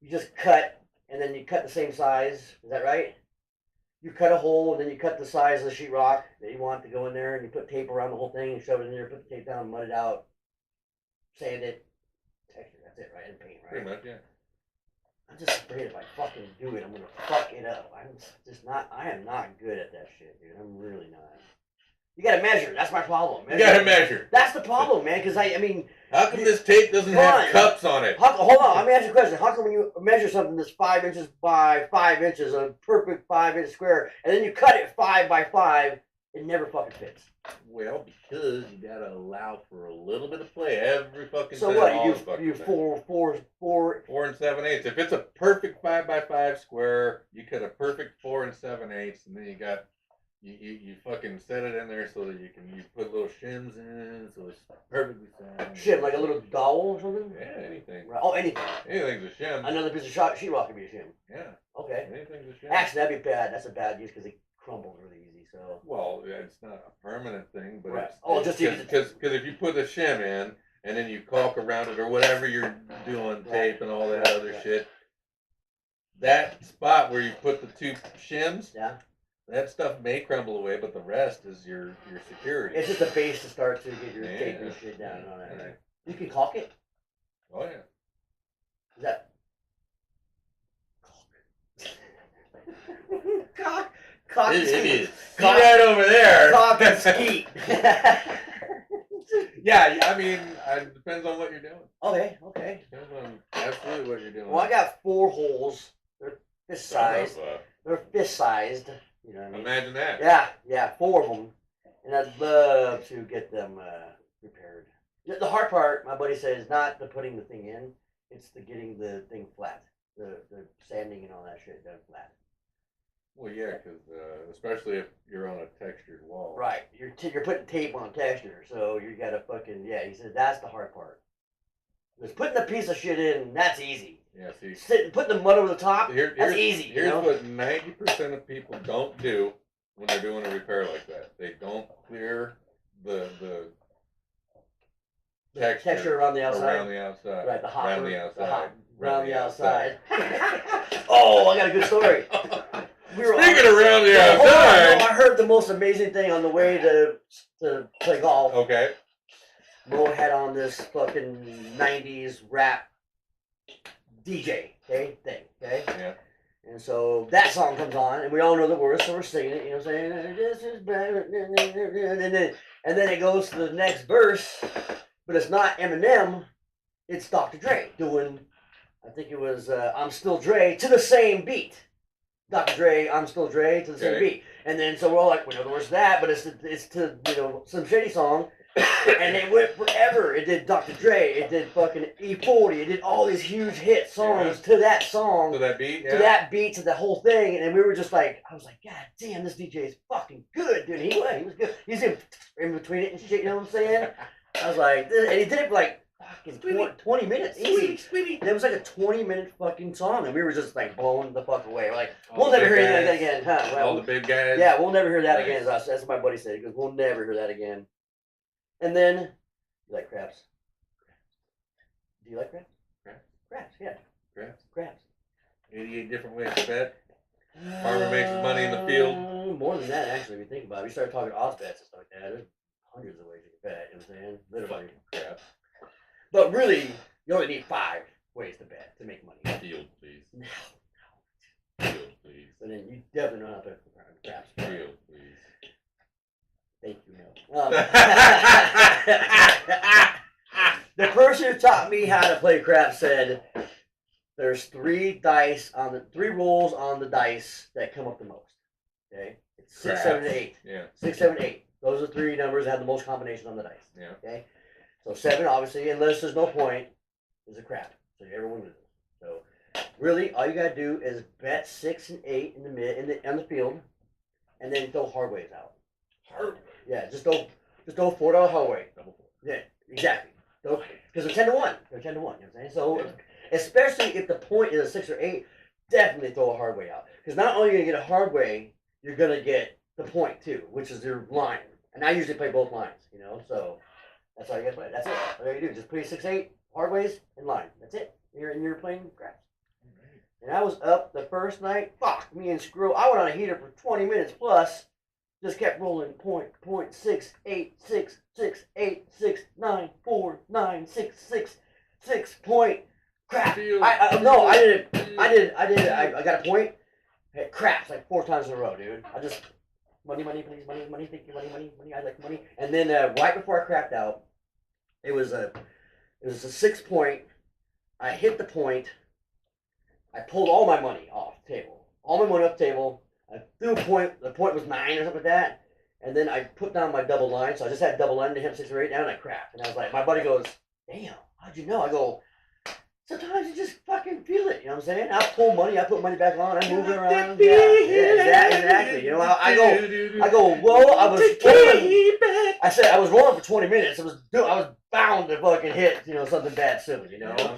You just cut, and then you cut the same size. Is that right? You cut a hole, and then you cut the size of the sheetrock that you want to go in there, and you put tape around the whole thing, and shove it in there, put the tape down, mud it out, sand it, texture. That's it, right? And paint, right? Pretty much, yeah. I'm just afraid if I fucking do it, I'm gonna fuck it up. I am not good at that shit, dude. I'm really not. You gotta measure. That's my problem. You gotta measure. That's the problem, man. Because I mean. How come this tape doesn't have cups on it? Hold on. Let me ask you a question. How come when you measure something that's 5 inches by 5 inches, a perfect 5-inch square, and then you cut it 5 by 5, it never fucking fits? Well, because you gotta allow for a little bit of play every fucking so time. So what? You 4 and 7/8. If it's a perfect 5 by 5 square, you cut a perfect 4 and 7/8, and then you got you fucking set it in there so that you put little shims in, so it's perfectly sound. Shim, like a little dowel or something? Yeah, anything. Right. Oh, anything. Anything's a shim. Another piece of sheetrock can be a shim. Yeah. Okay. Anything's a shim. Actually, that'd be bad. That's a bad use because it crumbles really easy. So. Well, it's not a permanent thing, but right. it's because if you put a shim in and then you caulk around it or whatever you're doing, tape and all that other shit, that spot where you put the 2 shims, that stuff may crumble away, but the rest is your security. It's just a base to start to get your tape and shit down and all that. Right? You can caulk it. Oh yeah. Is that caulk? Cock it is. Cock, right over there. Cock and skeet. Yeah, I mean, it depends on what you're doing. Okay. Depends on absolutely what you're doing. Well, I got 4 holes. They're fist sized. They're fist sized. You know what I mean? Imagine that. Yeah, 4 of them. And I'd love to get them repaired. The hard part, my buddy said, is not the putting the thing in. It's the getting the thing flat. The sanding and all that shit done flat. Well, yeah, because especially if you're on a textured wall. Right. You're putting tape on texture, so you got to fucking, he said that's the hard part. Because putting a piece of shit in, that's easy. Yeah, see. Putting the mud over the top, that's easy. Here's what 90% of people don't do when they're doing a repair like that. They don't clear the texture around the outside. Around the outside. Right, the hot around the outside. Around the outside. Oh, I got a good story. Speaking around the outside. I heard the most amazing thing on the way to play golf. Okay. Mo had on this fucking 90s rap DJ, okay? Yeah. And so that song comes on, and we all know the words, so we're singing it, you know what I'm saying? This is bad. And then it goes to the next verse, but it's not Eminem, it's Dr. Dre doing, I think it was I'm Still Dre, to the same beat. Dr. Dre, I'm Still Dre, to the same beat. And then so we're all like, we know the words to that, but it's to some shitty song. And it went forever. It did Dr. Dre, it did fucking E40, it did all these huge hit songs to that song. To that beat, To that beat, to the whole thing. And we were just like, I was like, God damn, this DJ is fucking good, dude. He was good. He's in between it and shit, you know what I'm saying? I was like, and he did it for like fucking Sweetie. 20 minutes, easy. Sweetie. It was like a 20-minute fucking song, and we were just like blown the fuck away. We're like, All we'll the never hear big anything like guys. that again, huh? Well, All the big guys. yeah, we'll never hear that Nice. again. That's what my buddy said. He goes, we'll never hear that again. And then, you like craps? Do you like craps? Craps. Craps, yeah. Craps. Craps. 88 different ways to bet. Farmer makes his money in the field. More than that, actually, if you think about it. We started talking odds bets and stuff like that. There's hundreds of ways you can bet, you know what I'm saying? Literally. Fucking crap. But really, you only need 5 ways to bet to make money. Field, please. No. Field, please. So then you definitely know how to bet craps. Field, please. Thank you, no. The person who taught me how to play craps said there's 3 rolls on the dice that come up the most. Okay? It's 6, 7, and 8. Yeah. 6, 7, 8. Those are 3 numbers that have the most combinations on the dice. Yeah. Okay? So 7, obviously, unless there's no point, is a crap. So everyone loses. So really, all you gotta do is bet 6 and 8 on the field, and then throw hard ways out. Hard. Yeah, just throw $4 hard way. Double 4. Yeah, exactly. Because they're 10 to 1. They're 10 to 1. You know what I'm saying? So especially if the point is a 6 or 8, definitely throw a hard way out. Because not only are you gonna get a hard way, you're gonna get the point too, which is your line. And I usually play both lines, you know. So that's all you gotta play. That's it. All you do, just play 6, 8 hard ways and line. That's it. You're playing craps. And I was up the first night. Fuck me and Screw. I went on a heater for 20 minutes plus. Just kept rolling point 6 8 6 6 8 6 9 4 9 6 6 6 point crap. I got a point. Hey, craps like 4 times in a row, dude. I just money please money thank you money I like money. And then right before I crapped out, it was a 6 point. I hit the point. I pulled all my money off the table. All my money off the table. I threw a point. The point was 9 or something like that. And then I put down my double line. So I just had double line to him 6 or 8 down. And I crapped. And I was like, my buddy goes, "Damn, how'd you know?" I go, "Sometimes you just fucking feel it." You know what I'm saying? I pull money. I put money back on. I move it around. Yeah, exactly. You know, I go. Whoa! I was rolling. I said I was rolling for 20 minutes. I was bound to fucking hit, you know, something bad soon. You know.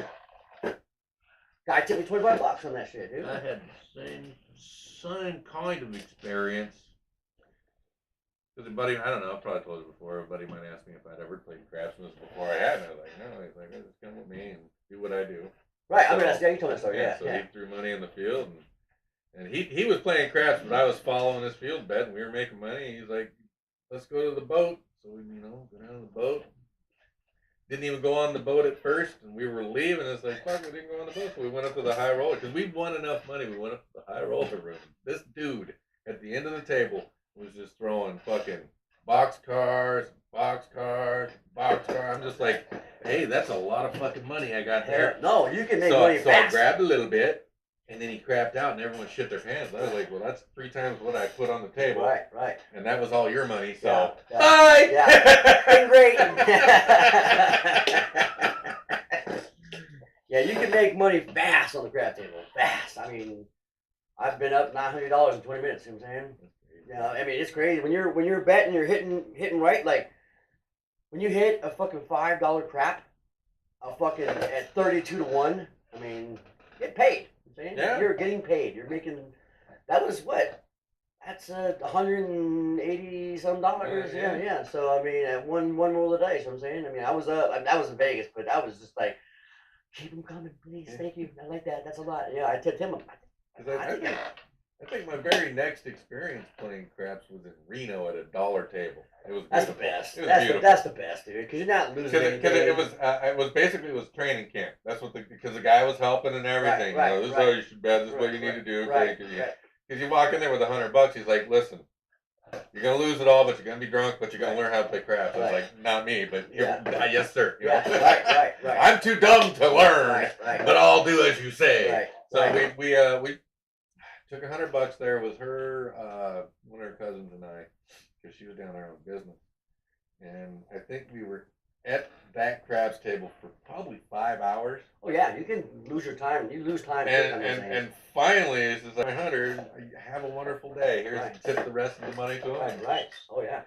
Guy tipped me $25 on that shit, dude. I had the same kind of experience. Because a buddy, I don't know, I've probably told you before, a buddy might ask me if I'd ever played craps, and this was before I had, and I was like, no. He's like, just come with me and do what I do. Right, I mean, you told that story, yeah. So he threw money in the field, and he was playing craps, but I was following his field bet, and we were making money. He's like, let's go to the boat. So we, go down to the boat. Didn't even go on the boat at first, and we were leaving. It's like, fuck, we didn't go on the boat. So we went up to the high roller, because we'd won enough money. We went up to the high roller room. This dude at the end of the table was just throwing fucking boxcars. I'm just like, hey, that's a lot of fucking money I got there. No, you can make money So I fast. grabbed a little bit, and then he crapped out, and everyone shit their pants. I was like, well, that's 3 times what I put on the table. Right. And that was all your money, so. Yeah. Bye! Yeah. Been great. Yeah, you can make money fast on the crap table. Fast. I mean, I've been up $900 in 20 minutes, you know what I'm saying? Yeah, I mean, it's crazy. When you're betting, you're hitting right, like, when you hit a fucking $5 crap, a fucking at 32 to 1, I mean, you get paid. You know what I'm saying? Yeah. You're getting paid. You're making, that was what? That's $180 some dollars. Yeah. So I mean, at one roll of the dice. You know what I'm saying? I mean, I was that was in Vegas, but I was just like, keep them coming, please. Thank you. I like that. That's a lot. Yeah, I tipped him. I think my very next experience playing craps was in Reno at a dollar table. It was That's the beautiful. best. It was That's beautiful. that's the best, dude. Because you're not losing anything. Because it was basically training camp. That's what because the guy was helping and everything. Right, This is how you should bet. This is what you need to do. Because you walk in there with $100, he's like, listen, you're gonna lose it all, but you're gonna be drunk, but you're gonna learn how to play craps. I was like, not me, but yes, sir. You know? Right. I'm too dumb to learn, Right. but I'll do as you say. Right. So we took $100 there with her, one of her cousins and I, because she was down there on business, and I think we were at that craps table for probably 5 hours. Oh yeah, you can lose your time. You lose time. And finally, it's just like, 100. Have a wonderful day. Here's tip the rest of the money to him. Right. Oh yeah.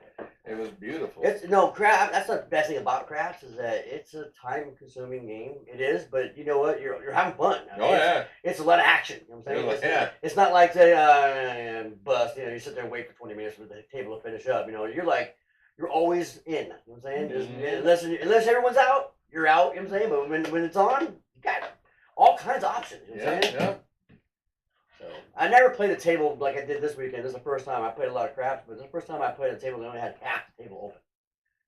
It was beautiful. It's no craft. That's the best thing about crafts is that it's a time-consuming game. It is, but you know what? You're having fun. I mean, Oh yeah. it's a lot of action. You know what I'm saying? It was, yeah. It's not like say bust. You know, you sit there and wait for 20 minutes for the table to finish up. You know, you're always in. You know what I'm saying? Unless everyone's out, you're out. You know what I'm saying? But when it's on, you got all kinds of options. You know what I'm saying? Yeah. So I never played a table like I did this weekend. This is the first time I played a lot of crafts, but this is the first time I played a table that only had half the table open.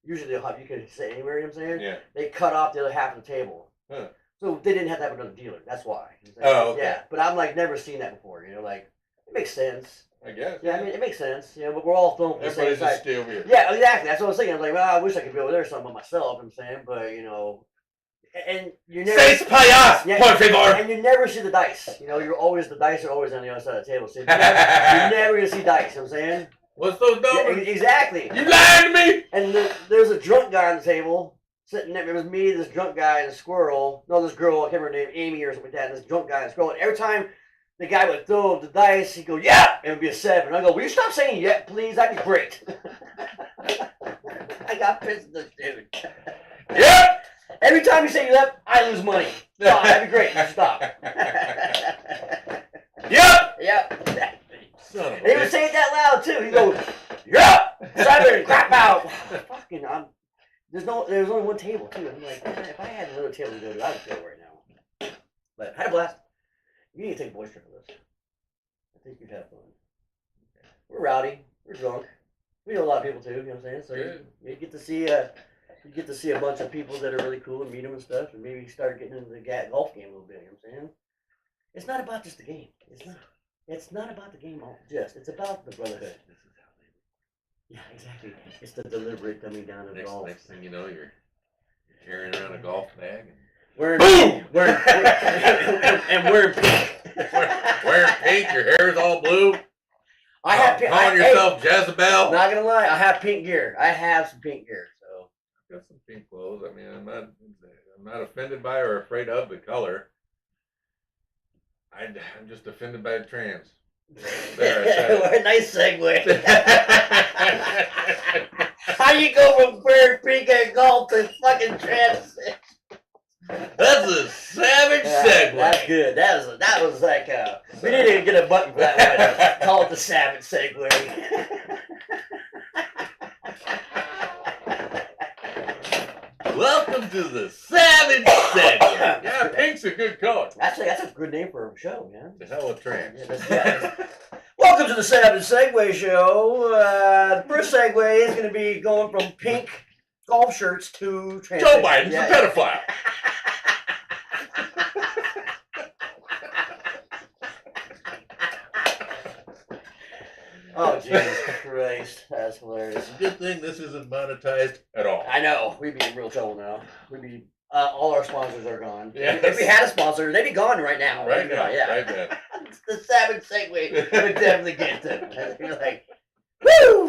Usually they'll have you can sit anywhere. You know what I'm saying? Yeah. They cut off the other half of the table, Huh. so they didn't have to have another dealer. That's why. You know what I'm saying? Oh, okay. Yeah, but I'm like never seen that before. You know, like it makes sense. I guess. Yeah, I mean it makes sense. You know, but we're all filming for the same Everybody's just side. still here. Yeah, exactly. That's what I was thinking. I was like, well, I wish I could be over there something by myself. You know what I'm saying, but you know. And you never Seis payas, por favor. and you never see the dice. You know, the dice are always on the other side of the table. So you're never gonna see dice. You know what I'm saying? What's those Yeah, numbers? exactly. You lied to me. And there's a drunk guy on the table sitting there. It was me, this drunk guy, and a squirrel. No, this girl, I can't remember her name, Amy or something like that. And this drunk guy and a squirrel. And every time the guy would throw the dice, he'd go, yeah, and it would be a 7. I go, will you stop saying yeah, please? That'd be great. I got pissed at this dude. Yep. Every time you say yep, I lose money. Stop. That'd be great. Stop. Yep. Yep. Exactly. Son of a And he would bitch. say it that loud too. He'd go, yep, 7, crap out. Fucking, there's only one table too. I'm like, man, if I had another table to go to, I would go right now. But I had a blast. You need to take a boys trip with us. I think you'd have fun. We're rowdy. We're drunk. We know a lot of people too. You know what I'm saying? So you get to see a bunch of people that are really cool and meet them and stuff, and maybe start getting into the golf game a little bit. You know what I'm saying? It's not about just the game. It's not. It's not about the game. It's about the brotherhood. Yeah, exactly. It's the deliberate dumbing down of golf. Next thing you know, you're carrying around a golf bag. Wearing Boom! wearing pink. Wearing pink, your hair is all blue. I have pink. Calling yourself Jezebel. Not gonna lie, I have pink gear. I have some pink gear. So I've got some pink clothes. I mean, I'm not offended by or afraid of the color. I'm just offended by the trans. There, I said it. Nice segue. How you go from wearing pink at golf to fucking trans? That's a savage segue. That's good. That was like we need to get a button for that one. Call it the savage segue. Welcome to the savage segue. Yeah, pink's a good color. That's a good name for a show, man. The hell with trans. Yeah. Welcome to the Savage Segway Show. The first segue is going to be going from pink golf shirts to trans. Joe Biden's a pedophile. Oh, Jesus Christ. That's hilarious. It's a good thing this isn't monetized at all. I know. We'd be in real trouble now. We'd be, all our sponsors are gone. Yes. If we had a sponsor, they'd be gone right now. Right now, Yeah. right now. It's the Savage Segway would definitely get them. You're like, woo!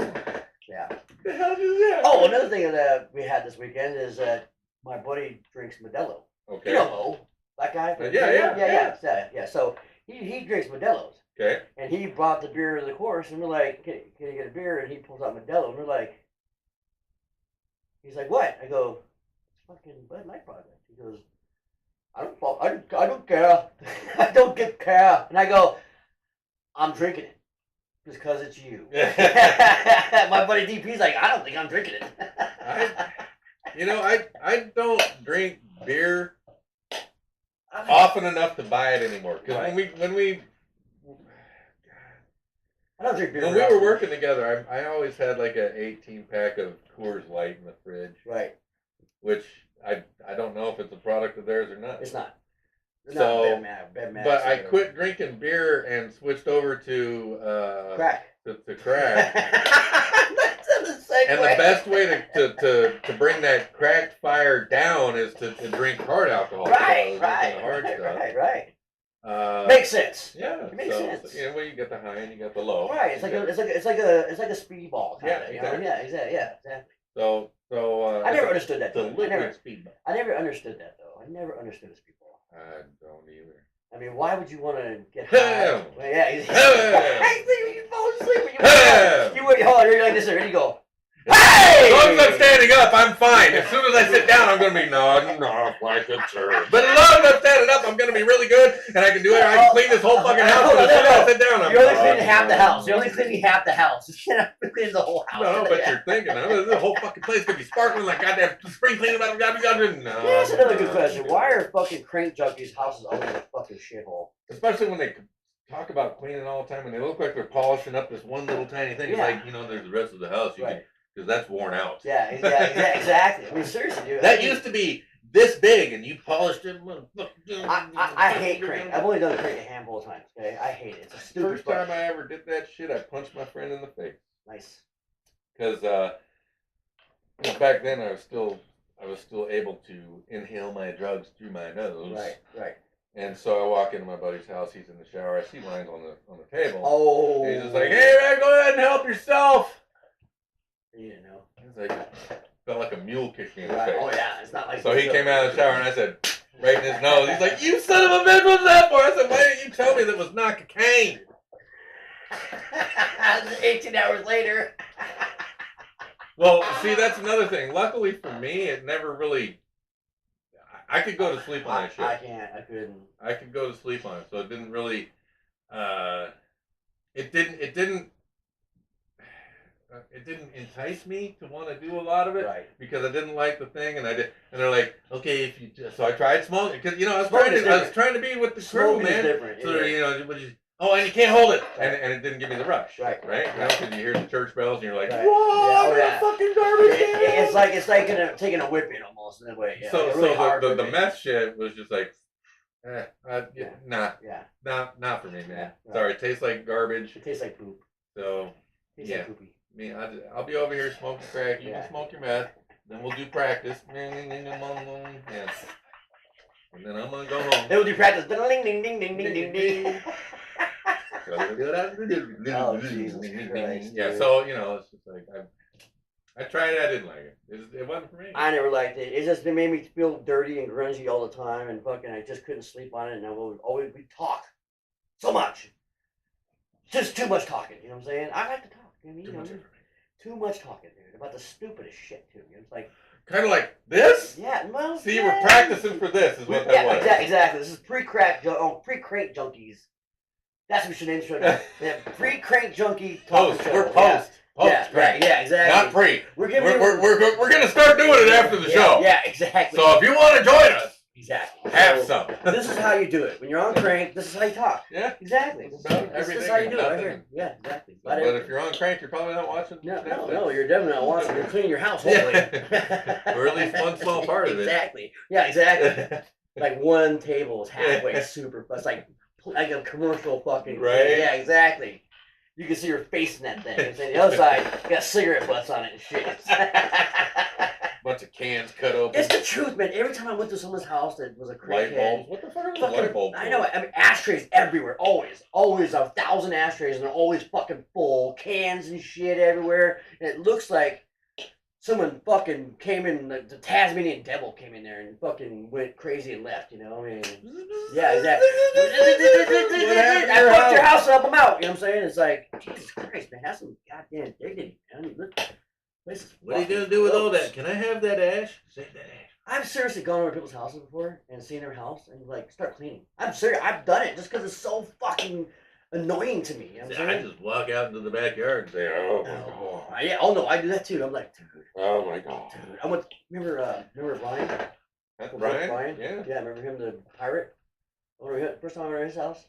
Yeah. The hell is that? Oh, another thing that we had this weekend is that my buddy drinks Modelo. Okay. You know Mo, that guy? Yeah. So he drinks Modelos. Okay. And he brought the beer to the course, and we're like, can you get a beer? And he pulls out Modelo, and we're like, he's like, what? I go, it's fucking Bud Light Project. He goes, I don't care. I don't get care. And I go, I'm drinking it. Just because it's you. My buddy DP's like, I don't think I'm drinking it. I don't drink beer often enough to buy it anymore. Because I don't drink beer. when we were working together, I always had like an 18-pack of Coors Light in the fridge. Right. Which I don't know if it's a product of theirs or not. It's not. So, bad but I quit drinking beer and switched over to crack. To crack. That's the And the best way to bring that cracked fire down is to drink hard alcohol. Right. Makes sense. Yeah, It makes sense. Well, you get the high and you got the low. Right. It's like a speedball. Yeah, Exactly. Yeah. Exactly. So I never understood that. The Though. liquid speedball. I never understood that though. I never understood a speedball. I don't either. I mean, why would you want to get high? Ham. Well, yeah. Ham. You fall asleep. Ham. You would hold on. You're like this. Ready to go. Hey! As long as I'm standing up, I'm fine. As soon as I sit down, I'm going to be nodding off like a turd. But as long as I'm standing up, I'm going to be really good, and I can do it. I can clean this whole fucking house. But as soon as I sit down, I'm You're only cleaning half the house. You're only cleaning half the house. You're not cleaning the whole house. No, but you're thinking, the whole fucking place could be sparkling like goddamn spring cleaning. No. That's another good question. Why are fucking crank junkies' houses always a fucking shithole? Especially when they talk about cleaning all the time, and they look like they're polishing up this one little tiny thing. It's Yeah. like, there's the rest of the house. You can, because that's worn out. Yeah, exactly. I mean, seriously, dude. That used to be this big, and you polished it. I hate crank. I've only done crank a handful of times. Okay, I hate it. It's a stupid. First time I ever did that shit, I punched my friend in the face. Nice. Because back then I was still able to inhale my drugs through my nose. Right. And so I walk into my buddy's house. He's in the shower. I see lines on the table. Oh. And he's just like, "Hey man, go ahead and help yourself." You didn't know. He's like, felt like a mule kicked me in the Right. face. Oh yeah, it's not like. So he came out of the shower and I said, right in his nose. He's like, "You son of a bitch, what's that for?" I said, "Why didn't you tell me that was not cocaine?" 18 hours later. Well, see, that's another thing. Luckily for me, it never really. I could go to sleep on that shit. I can't. I couldn't. I could go to sleep on it, so it didn't really. It didn't entice me to want to do a lot of it, Right. because I didn't like the thing, and they're like, okay, if you just, so I tried smoking, because I was trying to be with the crew, Smoking is man. different. So and you can't hold it, Right. and it didn't give me the rush, Right. Because you hear the church bells, and you're like, Right. whoa, Yeah, I'm in a fucking garbage can. It's like taking a whipping almost in a way. Yeah. So really hard the whipping. meth shit was just like, Yeah. nah, Yeah. not for me, man. Yeah, right. Sorry, it tastes like garbage. It tastes like poop. So It tastes Yeah. like poopy. me, I'll be over here smoking crack. You Yeah. can smoke your meth. Then we'll do practice. Yeah. And then I'm gonna go home. Then we'll do practice. Ding ding ding ding ding ding ding. Oh, Jesus Christ, Yeah, dude. so it's just like I tried it. I didn't like it. It wasn't for me. I never liked it. It made me feel dirty and grungy all the time, and fucking I just couldn't sleep on it. And I would always talk so much, just too much talking. You know what I'm saying? I like to talk. Too much talking, dude, about the stupidest shit too. It's like kind of like this. yeah, well, See, you were practicing for this, is what that yeah, was. exactly. This is pre-crank junkies. That's what we should intro. Yeah, pre-crank junkie talk Post. show. We're post. Yeah, right. Yeah, exactly. Not pre. We're giving We're gonna start doing it after the show. Yeah, exactly. So if you want to join us, exactly. have So, some. This is how you do it. When you're on crank, this is how you talk. Yeah. Exactly. It's about This is everything how you and do it right nothing. here. Yeah, exactly. But if you're on crank, you're probably not watching. No, you're definitely not watching. You're cleaning your house, hopefully. Or at least one small part of it. Exactly. Yeah, exactly. Like one table is halfway super. It's like a commercial fucking. Right. Yeah, exactly. You can see your face in that thing. And the other side got cigarette butts on it and shit. Bunch of cans cut open. It's the truth, man. Every time I went to someone's house that was a Light crackhead. bulbs. What the fuck are those Fucking, light bulbs? I know. I mean, ashtrays everywhere. Always 1,000 ashtrays, and they're always fucking full. Cans and shit everywhere. And it looks like someone fucking came in. The Tasmanian devil came in there and fucking went crazy and left. I mean, yeah, exactly. I fucked your house up. I'm out. You know what I'm saying? It's like, Jesus Christ, man. Have some goddamn dignity, man. Look, this is What are you fucking gonna do with all gross. that? Can I have that ash? Save that ash. I've seriously gone over to people's houses before and seen their house and like start cleaning. I'm serious. I've done it just because it's so fucking annoying to me. You know what I'm I saying? just walk out into the backyard and say, Oh, Oh, yeah. Oh no, I do that too. I'm like, dude. oh my god. Dude, I went. Remember Brian? That's Brian? Brian? Yeah. Yeah, remember him, the pirate? First time I went to his house.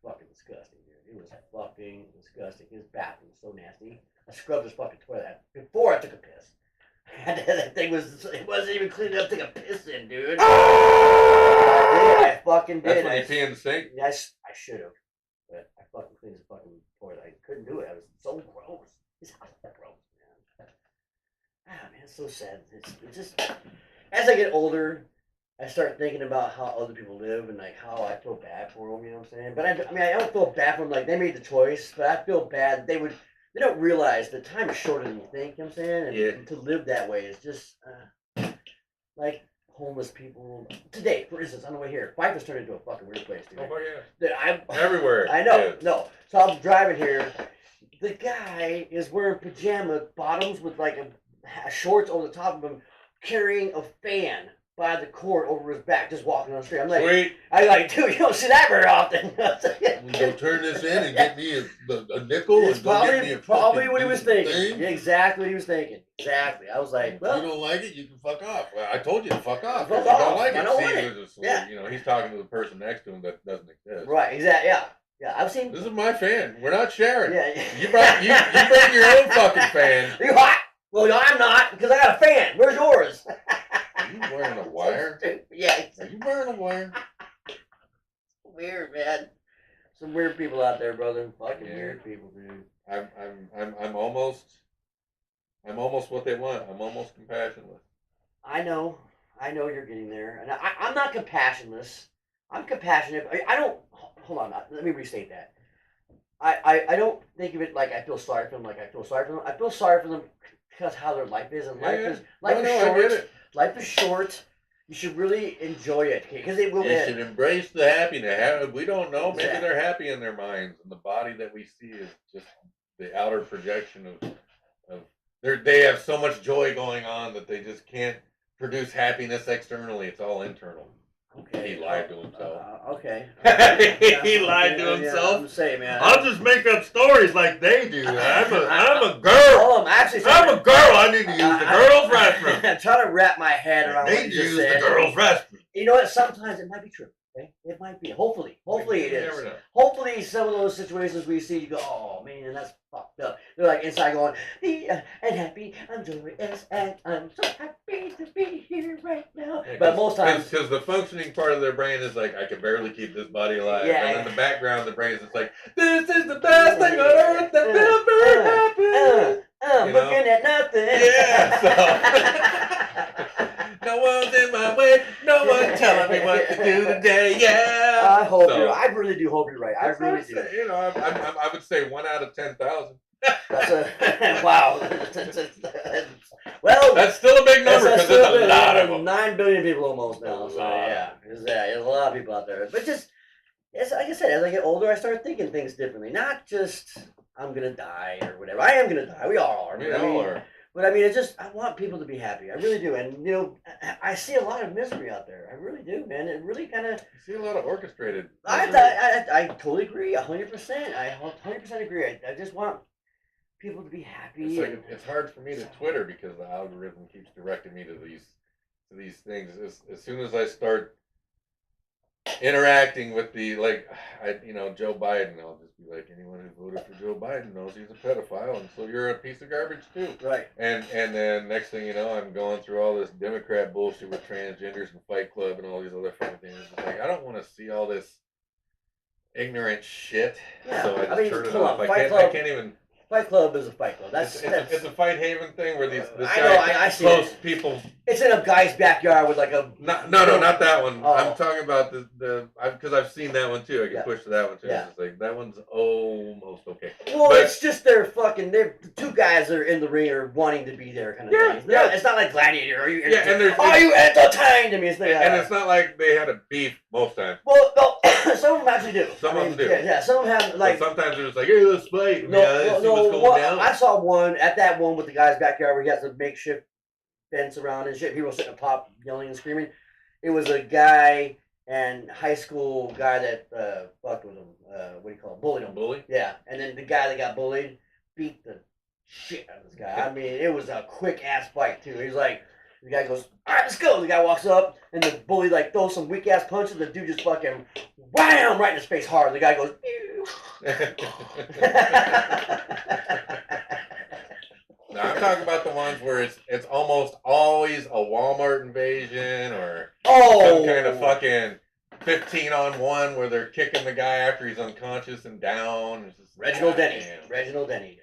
Fucking disgusting, dude. It was fucking disgusting. His bathroom was so nasty. I scrubbed his fucking toilet before I took a piss. That thing it wasn't even clean enough to take a piss in, dude. I fucking did. That's when you pee in the sink? Yes, I should have. But I fucking cleaned his fucking toilet. I couldn't do it. I was so gross. His house was gross, man. Ah, man, it's so sad. It's just, as I get older, I start thinking about how other people live and like how I feel bad for them, you know what I'm saying? But I don't feel bad for them, like they made the choice, but I feel bad. They don't realize the time is shorter than you think, you know what I'm saying? And to live that way is just, like homeless people. Today, for instance, on the way here, Fife has turned into a fucking weird place, dude. Oh my god. That Everywhere. I know, Yeah. no. So I'm driving here. the guy is wearing pajama bottoms with like a shorts over the top of him, carrying a fan by the cord over his back, just walking on the street. I'm like, Sweet. dude, you don't see that very often. I'm gonna go turn this in and get me a nickel It's and go get me a probably fucking what he was decent thinking. thing. Yeah, exactly what he was thinking. Exactly. I was like, If well, you don't like it, you can fuck off. Well, I told you to fuck off. Fuck If you off. don't like I it, don't see, want it. this is- Yeah. You know, he's talking to the person next to him that doesn't exist. right, exactly. Yeah, yeah. I've seen. This is my fan. We're not sharing. Yeah. You bring your own fucking fan. Are you hot? Well, no, I'm not because I got a fan. Where's yours? Are you wearing a wire? Yeah. Are you wearing a wire? Weird, man. Some weird people out there, brother. Fucking Yeah. weird people, dude. I'm almost what they want. I'm almost compassionless. I know you're getting there, and I'm not compassionless. I'm compassionate. I don't. Hold on. Let me restate that. I don't think of it like I feel sorry for them. Like I feel sorry for them. I feel sorry for them because how their life is, and life is I get short. it. Life is short. You should really enjoy it, because it will You end. should embrace the happiness. We don't know. Maybe Exactly. they're happy in their minds, and the body that we see is just the outer projection of they have so much joy going on that they just can't produce happiness externally. It's all internal. Okay. He lied to himself. Okay. He lied to himself? I'm saying, man. I'll just make up stories like they do. I'm a girl. Oh, I'm actually. I'm a girl. I need to use the girls' restroom. I'm trying to wrap my head around I what need you to just use said. the girls' restroom. You know what? Sometimes it might be true. Okay, it might be. Hopefully it You is. never know. Hopefully, some of those situations we see, you go, oh man, that's fucked up. They're like inside going, and happy, I'm joyous, and I'm so happy to be here right now. Yeah, But most times, because the functioning part of their brain is like, I can barely keep this body alive. Yeah. And in the background, the brain is just like, this is the best thing on earth that ever happened. I'm You know? looking at nothing. Yeah, No one's in my way. No one telling me what to do today. Yeah. I hope So- you're. I really do hope you're right. I That's what really I'm do. saying. You know, I would say 1 out of 10,000. That's a wow. Well, That's still a big number because still there's a lot of them. 9 billion people almost now. A So lot. yeah, there's a lot of people out there. But just, it's like I said, as I get older, I start thinking things differently. Not just I'm gonna die or whatever. I am gonna die. We all are. We But I all mean, are. But I mean, it's just I want people to be happy. I really do. And you know, I see a lot of misery out there. I really do, man. It really kind of. You see a lot of orchestrated. I totally agree. 100%. I 100% agree. I just want people to be happy. It's and- like it's hard for me to Twitter because the algorithm keeps directing me to these things. As soon as I start interacting with the Joe Biden, I'll just be like, anyone who voted for Joe Biden knows he's a pedophile, and so you're a piece of garbage too. Right. And then next thing you know, I'm going through all this Democrat bullshit with transgenders and Fight Club and all these other fucking things. It's like I don't want to see all this ignorant shit. Yeah, So I I just mean, turn it come off. on, I Fight can't Club- even. Fight Club is a Fight Club. That's It's a Fight Haven thing where this I guy know, I see posts it. people. It's in a guy's backyard with like a. No, not that one. Oh. I'm talking about because I've seen that one too. I can Yeah. push to that one too. Yeah. It's just like that one's almost okay. Well, But- it's just they're the two guys that are in the ring are wanting to be there kind of Yeah, thing. It's yeah. not, it's not like Gladiator. Are you? Yeah, and there's- Are you entertained? I mean, it's And it's not like they had a beef most times. Well, no, some of them actually do. Some of them do. Yeah, some of them have Like like. sometimes they're just like, hey, let's fight. No, Let's see what's going one- down. I saw one at that one with the guy's backyard where he has a makeshift fence around and shit. People sitting up top yelling and screaming. It was a guy and high school guy that fucked with him. What do you call it? Bullied him. Bully. Yeah, and then the guy that got bullied beat the shit out of this guy. I mean, it was a quick ass fight too. He's like, the guy goes, all right, let's go. The guy walks up, and the bully like throws some weak ass punches. The dude just fucking wham right in his face hard. The guy goes. No, I'm talking about the ones where it's almost always a Walmart invasion or Oh, some kind of fucking 15-on-1 where they're kicking the guy after he's unconscious and down. It's just, Reginald Denny. goddamn. Reginald Denny.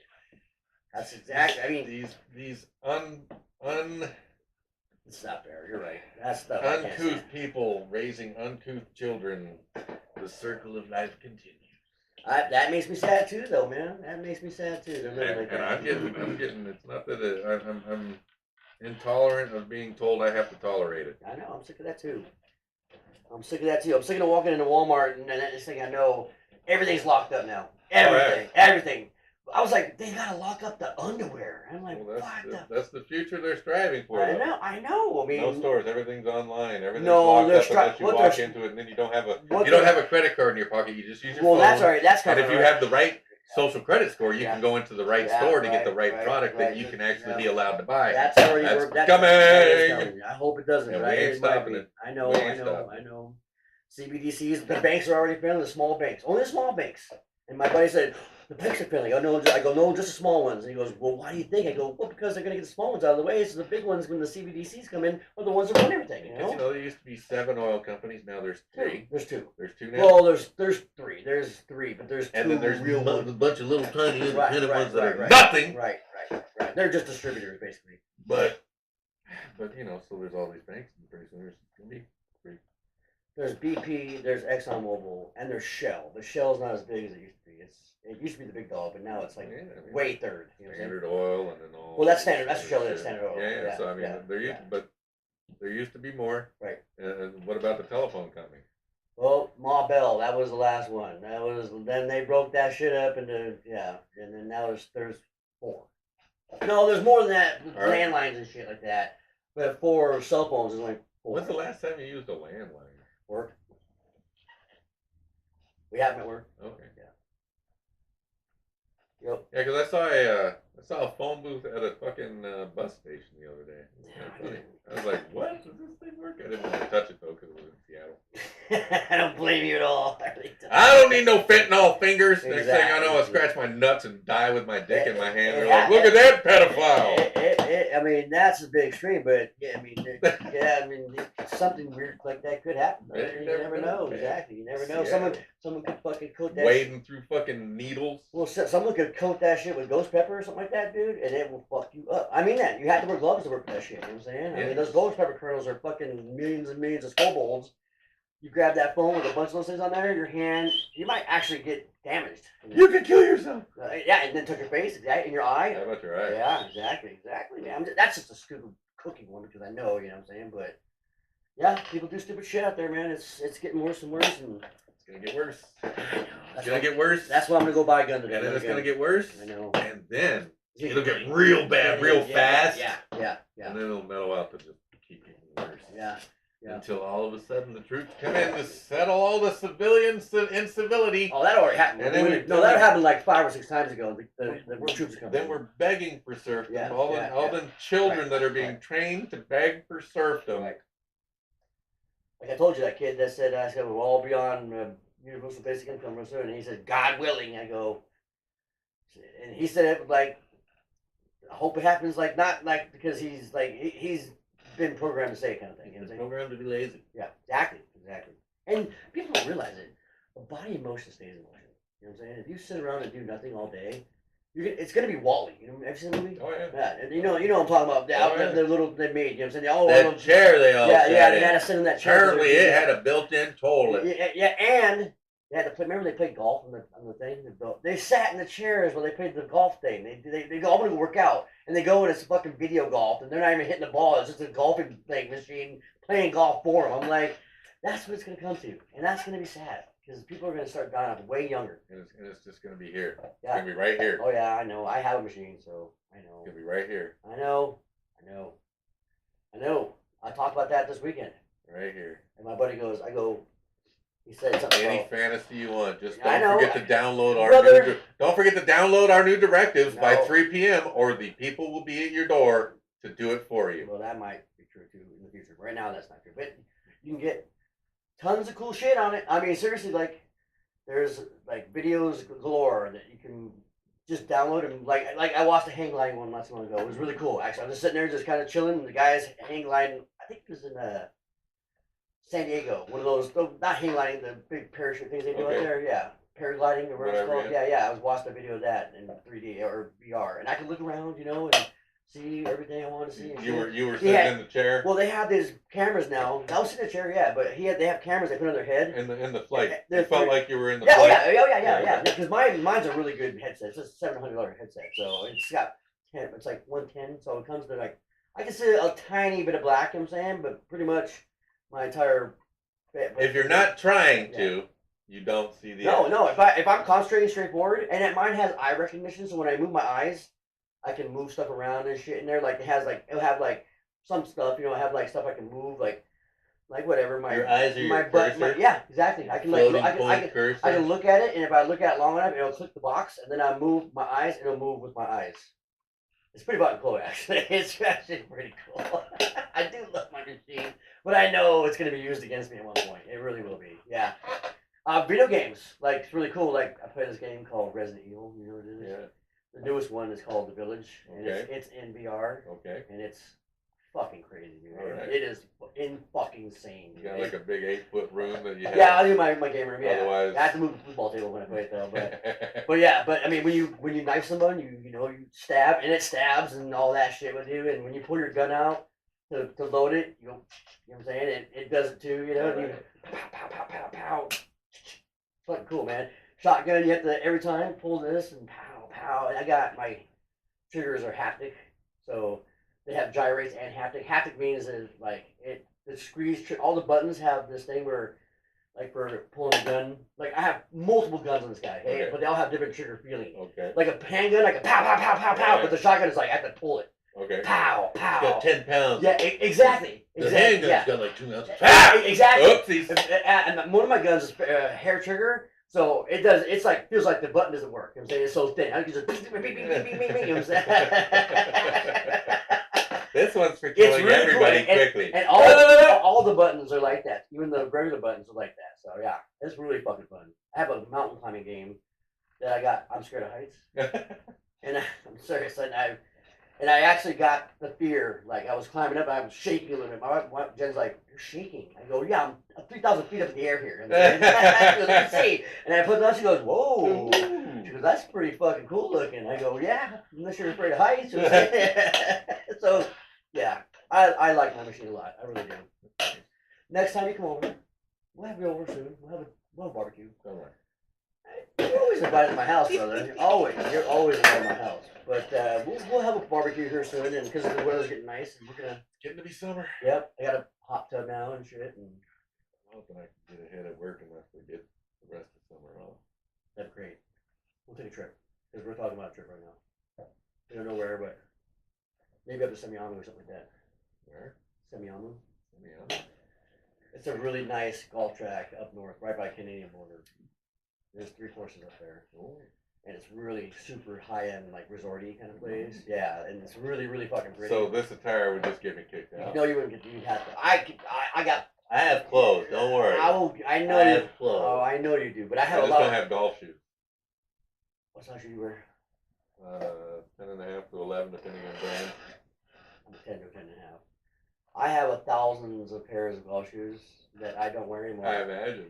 That's exactly. I mean, these it's not fair. You're right. That's stuff. I can't uncouth stand. people raising uncouth children. The circle of life continues. That makes me sad too, though, man. That makes me sad too. They're living like And that. I'm getting. It's not that I'm intolerant of being told I have to tolerate it. I know. I'm sick of that too. I'm sick of walking into Walmart and then this thing I know everything's locked up now. Everything, everything. I was like, they gotta lock up the underwear. I'm like, Well, what that's the future they're striving for. I though. know, I know. I mean, No stores, everything's online. Everything's No, locked they're up unless you what walk they're- into it, and then you don't have a what you don't they're- have a credit card in your pocket. You just use your well, phone. that's all right. That's And coming. if you right. have the right social credit score, you Yeah. can go into the right Yeah, store to get the right, right product that right. you can actually Yeah. be allowed to buy. That's already That's worked. That is coming. coming. I hope it doesn't. Yeah, but we I- ain't it might stopping be. it. I know. We I ain't know. stopping I it. know. CBDCs. The banks are already failing. The small banks. Only the small banks. And my buddy said the banks are failing. I go, no. I go, no, just the small ones. And he goes, well, why do you think? I go, well, because they're gonna get the small ones out of the way. So the big ones, when the CBDCs come in, are the ones that run everything. You Because know. there used to be 7 oil companies. Now there's 3. There's 2. There's 2 now. Well, there's 3. There's 3, but there's 2 And then there's real A ones. bunch of little tiny Right, independent ones that right, are right. nothing. Right. They're just distributors, basically. But so there's all these banks, and pretty soon there's gonna be. There's BP, there's ExxonMobil, and there's Shell. But Shell's not as big as it used to be. It used to be the big dog, but now it's like Yeah, I mean, way third. You know what I'm saying? Standard Oil and then all. Well, that's Standard. That's other Shell. That's shit. Standard Oil. Yeah. So I mean, yeah, there used, yeah. but there used to be more. Right. And what about the telephone company? Well, Ma Bell, that was the last one. Then they broke that shit up into and then now there's 4. No, there's more than that. With All right. landlines and shit like that. But 4 cell phones is only 4. When's the last time you used a landline? Work? We have them at work. Okay. Yep. Yeah, because I saw a phone booth at a fucking bus station the other day. It was kinda funny. I was like, what? Does this thing work? I didn't want to touch it though because it was in Seattle. I don't blame you at all. I really don't. I don't need no fentanyl fingers. Next thing I know, I Exactly. scratch my nuts and die with my dick in my hand. They're Yeah. like, look at that pedophile. I mean, that's a big extreme, but something weird like that could happen. Yeah, You never know. man. Exactly. You never know. Seattle. Someone could fucking coat that. Wading through fucking needles. Well, someone could coat that shit with ghost pepper or something like that, dude, and it will fuck you up. I mean that. You have to wear gloves to work with that shit. You know what I'm saying? I Yeah. mean, those ghost pepper kernels are fucking millions and millions of scobolds. You grab that phone with a bunch of those things on there, your hand, you might actually get damaged. You could kill yourself. Yeah, and then touch your face, in your eye. How about your eyes? Yeah, exactly, man. That's just a stupid cooking one because I know, you know what I'm saying? But yeah, people do stupid shit out there, man. It's getting worse and worse, and It's gonna get worse. It's that's gonna why, get worse. that's why I'm gonna go buy a gun today. And then it's gonna get worse. I know. And then it'll get real bad, real fast. Yeah. And then it'll mellow out to just keep getting worse. Yeah. Until all of a sudden the troops come in to settle all the civilian incivility. Oh, that already happened. And then that happened like 5 or 6 times ago. The troops come. Then we're begging for serfdom. Yeah, all the children Right, that are being right. trained to beg for serfdom. Right. Like I told you, that kid that said, I said, we'll all be on universal basic income real soon. And he said, God willing. I go, and he said it like, I hope it happens like, not like because he's like, he's been programmed to say it kind of thing. You know what I'm saying? Programmed to be lazy. Yeah, exactly. And people don't realize it. A body in motion stays in motion. You know what I'm saying? If you sit around and do nothing all day, it's gonna be Wall-E. You know, have you seen the movie? Oh yeah. Yeah, and you know what I'm talking about. The little they made. You know what I'm saying? They all That chair they all yeah, sat they in. had to sit in that chair. Apparently it had a built-in toilet. Yeah, and they had to play. Remember they played golf on the thing. They sat in the chairs while they played the golf thing. They go, I'm gonna go work out, and they go and it's fucking video golf, and they're not even hitting the ball. It's just a golfing machine playing golf for them. I'm like, that's what it's gonna come to, and that's gonna be sad because people are gonna start dying off way younger. And it's just gonna be here. It's Yeah. gonna be right here. Oh yeah, I know. I have a machine, so I know. It's gonna be right here. I know. I talked about that this weekend, Right here. and my buddy goes, he said something. Any about- fantasy you want. Just I don't know. forget to download our Brother. don't forget to download our new directives by No. 3 p.m. or the people will be at your door to do it for you. Well, that might be true too in the future. Right now, that's not true. But you can get tons of cool shit on it. I mean, seriously, like there's like videos galore that you can just download and like I watched a hang gliding one not too long ago. It was really cool. Actually, I was just sitting there just kind of chilling. And the guy's hang gliding. I think it was in San Diego. One of those not hang gliding, the big parachute things they do out Okay. there. Yeah. Paragliding or whatever it's Whatever, called. Yeah. I was watching a video of that in 3D or VR, and I could look around, and see everything I wanted to see. And You shit. were sitting in the chair Well, they have these cameras now. I was sitting in a chair, yeah, but they have cameras they put on their head. in the flight. They're You felt three- like you were in the Yeah, oh flight. yeah. Because mine's a really good headset. It's a $700 headset, so it's got it's like 110. So it comes to like I can see a tiny bit of black. You know what I'm saying, but pretty much my entire. If you're not trying to, You don't see the. No. If I'm concentrating straightforward, and mine has eye recognition, so when I move my eyes, I can move stuff around and shit in there. Like it'll have like some stuff, I have like stuff I can move, like whatever. Your eyes are my your butt. cursor? Yeah, exactly. I can Floating I point cursor? can look at it, and if I look at it long enough, it'll click the box, and then I move my eyes, and it'll move with my eyes. It's pretty fucking cool, actually. It's actually pretty cool. I do love my machine, but I know it's going to be used against me at one point. It really will be. Yeah. Video games, like, it's really cool. Like, I play this game called Resident Evil. You know what it is? Yeah. The newest one is called The Village, and Okay. it's in VR, Okay. and it's fucking crazy, dude. Alright. It is in fucking insane. You got like a big 8-foot room that you have. Yeah, I'll do my game room. Yeah, Otherwise- I have to move the football table when I play it though. But yeah, but I mean, when you knife someone, you stab, and it stabs and all that shit with you. And when you pull your gun out to load it, you know what I'm saying? It does it too. And you pow pow pow pow pow. Fucking cool, man. Shotgun, you have to every time pull this and pow pow. And I got my triggers are haptic, so they have gyrates and haptic. Haptic means is like the squeeze. All the buttons have this thing where, like for pulling a gun, like I have multiple guns on this guy, Okay. but they all have different trigger feeling. Okay. Like a handgun, like a pow pow pow pow pow, Yeah. but the shotgun is like I have to pull it. Okay. Pow It's pow. got 10 pounds. Yeah, exactly. The Exactly. handgun's Yeah. got like 2 ounces. Exactly. Oopsies. And one of my guns is hair trigger, so it does. It's like feels like the button doesn't work. You know what I'm saying? It's so thin. I can just beep, beep, beep, beep, beep, beep, beep, you know what I'm saying? This one's for killing really everybody cool. quickly. And all the buttons are like that. Even the regular buttons are like that. So yeah, it's really fucking fun. I have a mountain climbing game that I got. I'm scared of heights, and I'm serious. And I actually got the fear. Like I was climbing up, I was shaking a little bit. My wife, Jen's like, "You're shaking." I go, "Yeah, I'm 3,000 feet up in the air here." She goes, "Let's see." And I put it on. She goes, "Whoa." She goes, "That's pretty fucking cool looking." I go, "Yeah, unless you're afraid of heights." So, yeah, I like my machine a lot. I really do. Next time you come over, we'll have you over soon. We'll have a barbecue. All right. You're always invited to my house, brother. You're always invited to my house. But we'll have a barbecue here soon, and because the weather's getting nice, and we're gonna. Getting to be summer. Yep, I got a hot tub now and shit, and I'm hoping I can get ahead at work unless we get the rest of summer off. that's great. We'll take a trip because we're talking about a trip right now. We don't know where, but maybe up to Semiahmoo or something like that. Where? Semiahmoo. Yeah. It's a really nice golf track up north, right by Canadian border. There's 3 courses up there, and it's really super high end, like resorty kind of place. Yeah, and it's really, really fucking pretty. So this attire would just get me kicked out. No, you wouldn't get. You'd have to. I got. I have clothes. Don't worry. I will. I know I you. have clothes. Oh, I know you do. But I I have just a lot. don't have golf shoes. What size shoe you wear? 10.5 to 11, depending on brand. I'm 10 to 10 and a half. I have thousands of pairs of golf shoes that I don't wear anymore. I imagine.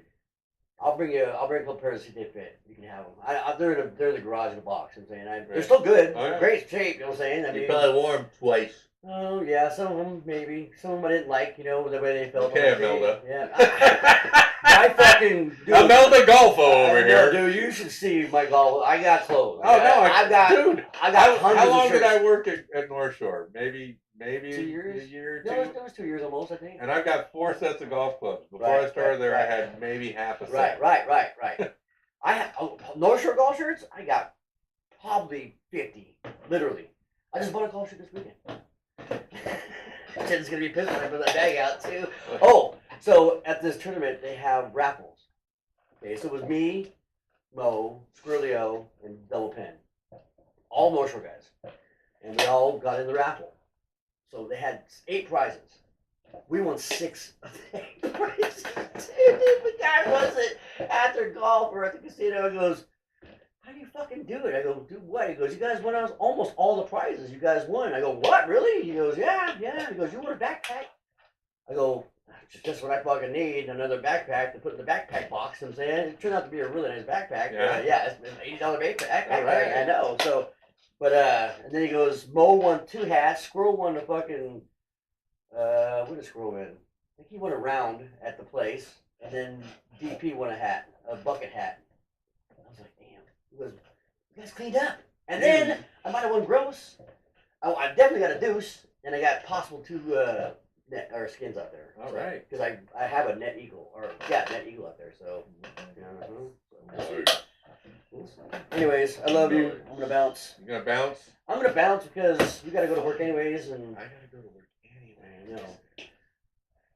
I'll bring a couple pairs see if they fit. You can have them. They're in the garage in the box. I'm saying they're Right. still good. Oh, yeah. Great shape. You know what I'm saying? I You mean, probably wore them twice. oh yeah, some of them maybe. Some of them I didn't like. The way they felt. Okay, on my feet. Imelda. Yeah. I fucking dude. Imelda Golfo over No, here. dude. You should see my golf. I got clothes. Oh no, I got. dude. I got hundreds How long of did shirts. I work at North Shore? Maybe 2 years? a year or No, two. it was 2 years almost, I think. And I've got 4 sets of golf clubs. Before Right, I started there, right. I had maybe half a Right. set. I have North Shore golf shirts. I got probably 50, literally. I just bought a golf shirt this weekend. Jen's gonna be pissed when I put that bag out too. Oh, so at this tournament they have raffles. Okay, so it was me, Mo, Squirrelio, and Double Pen, all North Shore guys, and we all got in the raffle. So they had 8 prizes. We won 6 of the 8 prizes. Dude, the guy wasn't after golf or at the casino. He goes, "How do you fucking do it?" I go, "Do what?" He goes, "You guys won almost all the prizes. You guys won." I go, "What? Really?" He goes, "Yeah." He goes, "You want a backpack?" I go, "That's just what I fucking need, another backpack to put in the backpack box." You know what I'm saying? It turned out to be a really nice backpack. Yeah. Yeah, it's an $80 backpack. All right. I know. So, but and then he goes, Mo won 2 hats. Squirrel won the fucking. What did Squirrel win? I think he won a round at the place, and then DP won a bucket hat. I was like, damn, he goes, "You guys cleaned up." And then I might have won gross. Oh, I definitely got a deuce, and I got possible 2 net or skins out there. All right. Because I have a net eagle net eagle out there. So. Anyways, I love you. I'm gonna bounce. You gonna bounce? I'm gonna bounce because you gotta go to work anyways, and I gotta go to work anyway. I know.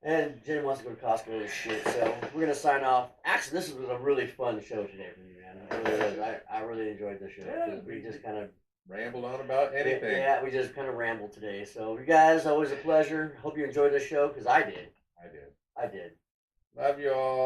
And Jen wants to go to Costco and shit, so we're gonna sign off. Actually, this was a really fun show today for me, man. It really was. I really enjoyed the show. Yeah. We just kind of Rambled on about anything. Yeah, we just kind of rambled today. So, you guys, always a pleasure. Hope you enjoyed the show because I did. I did. I did. Love you all.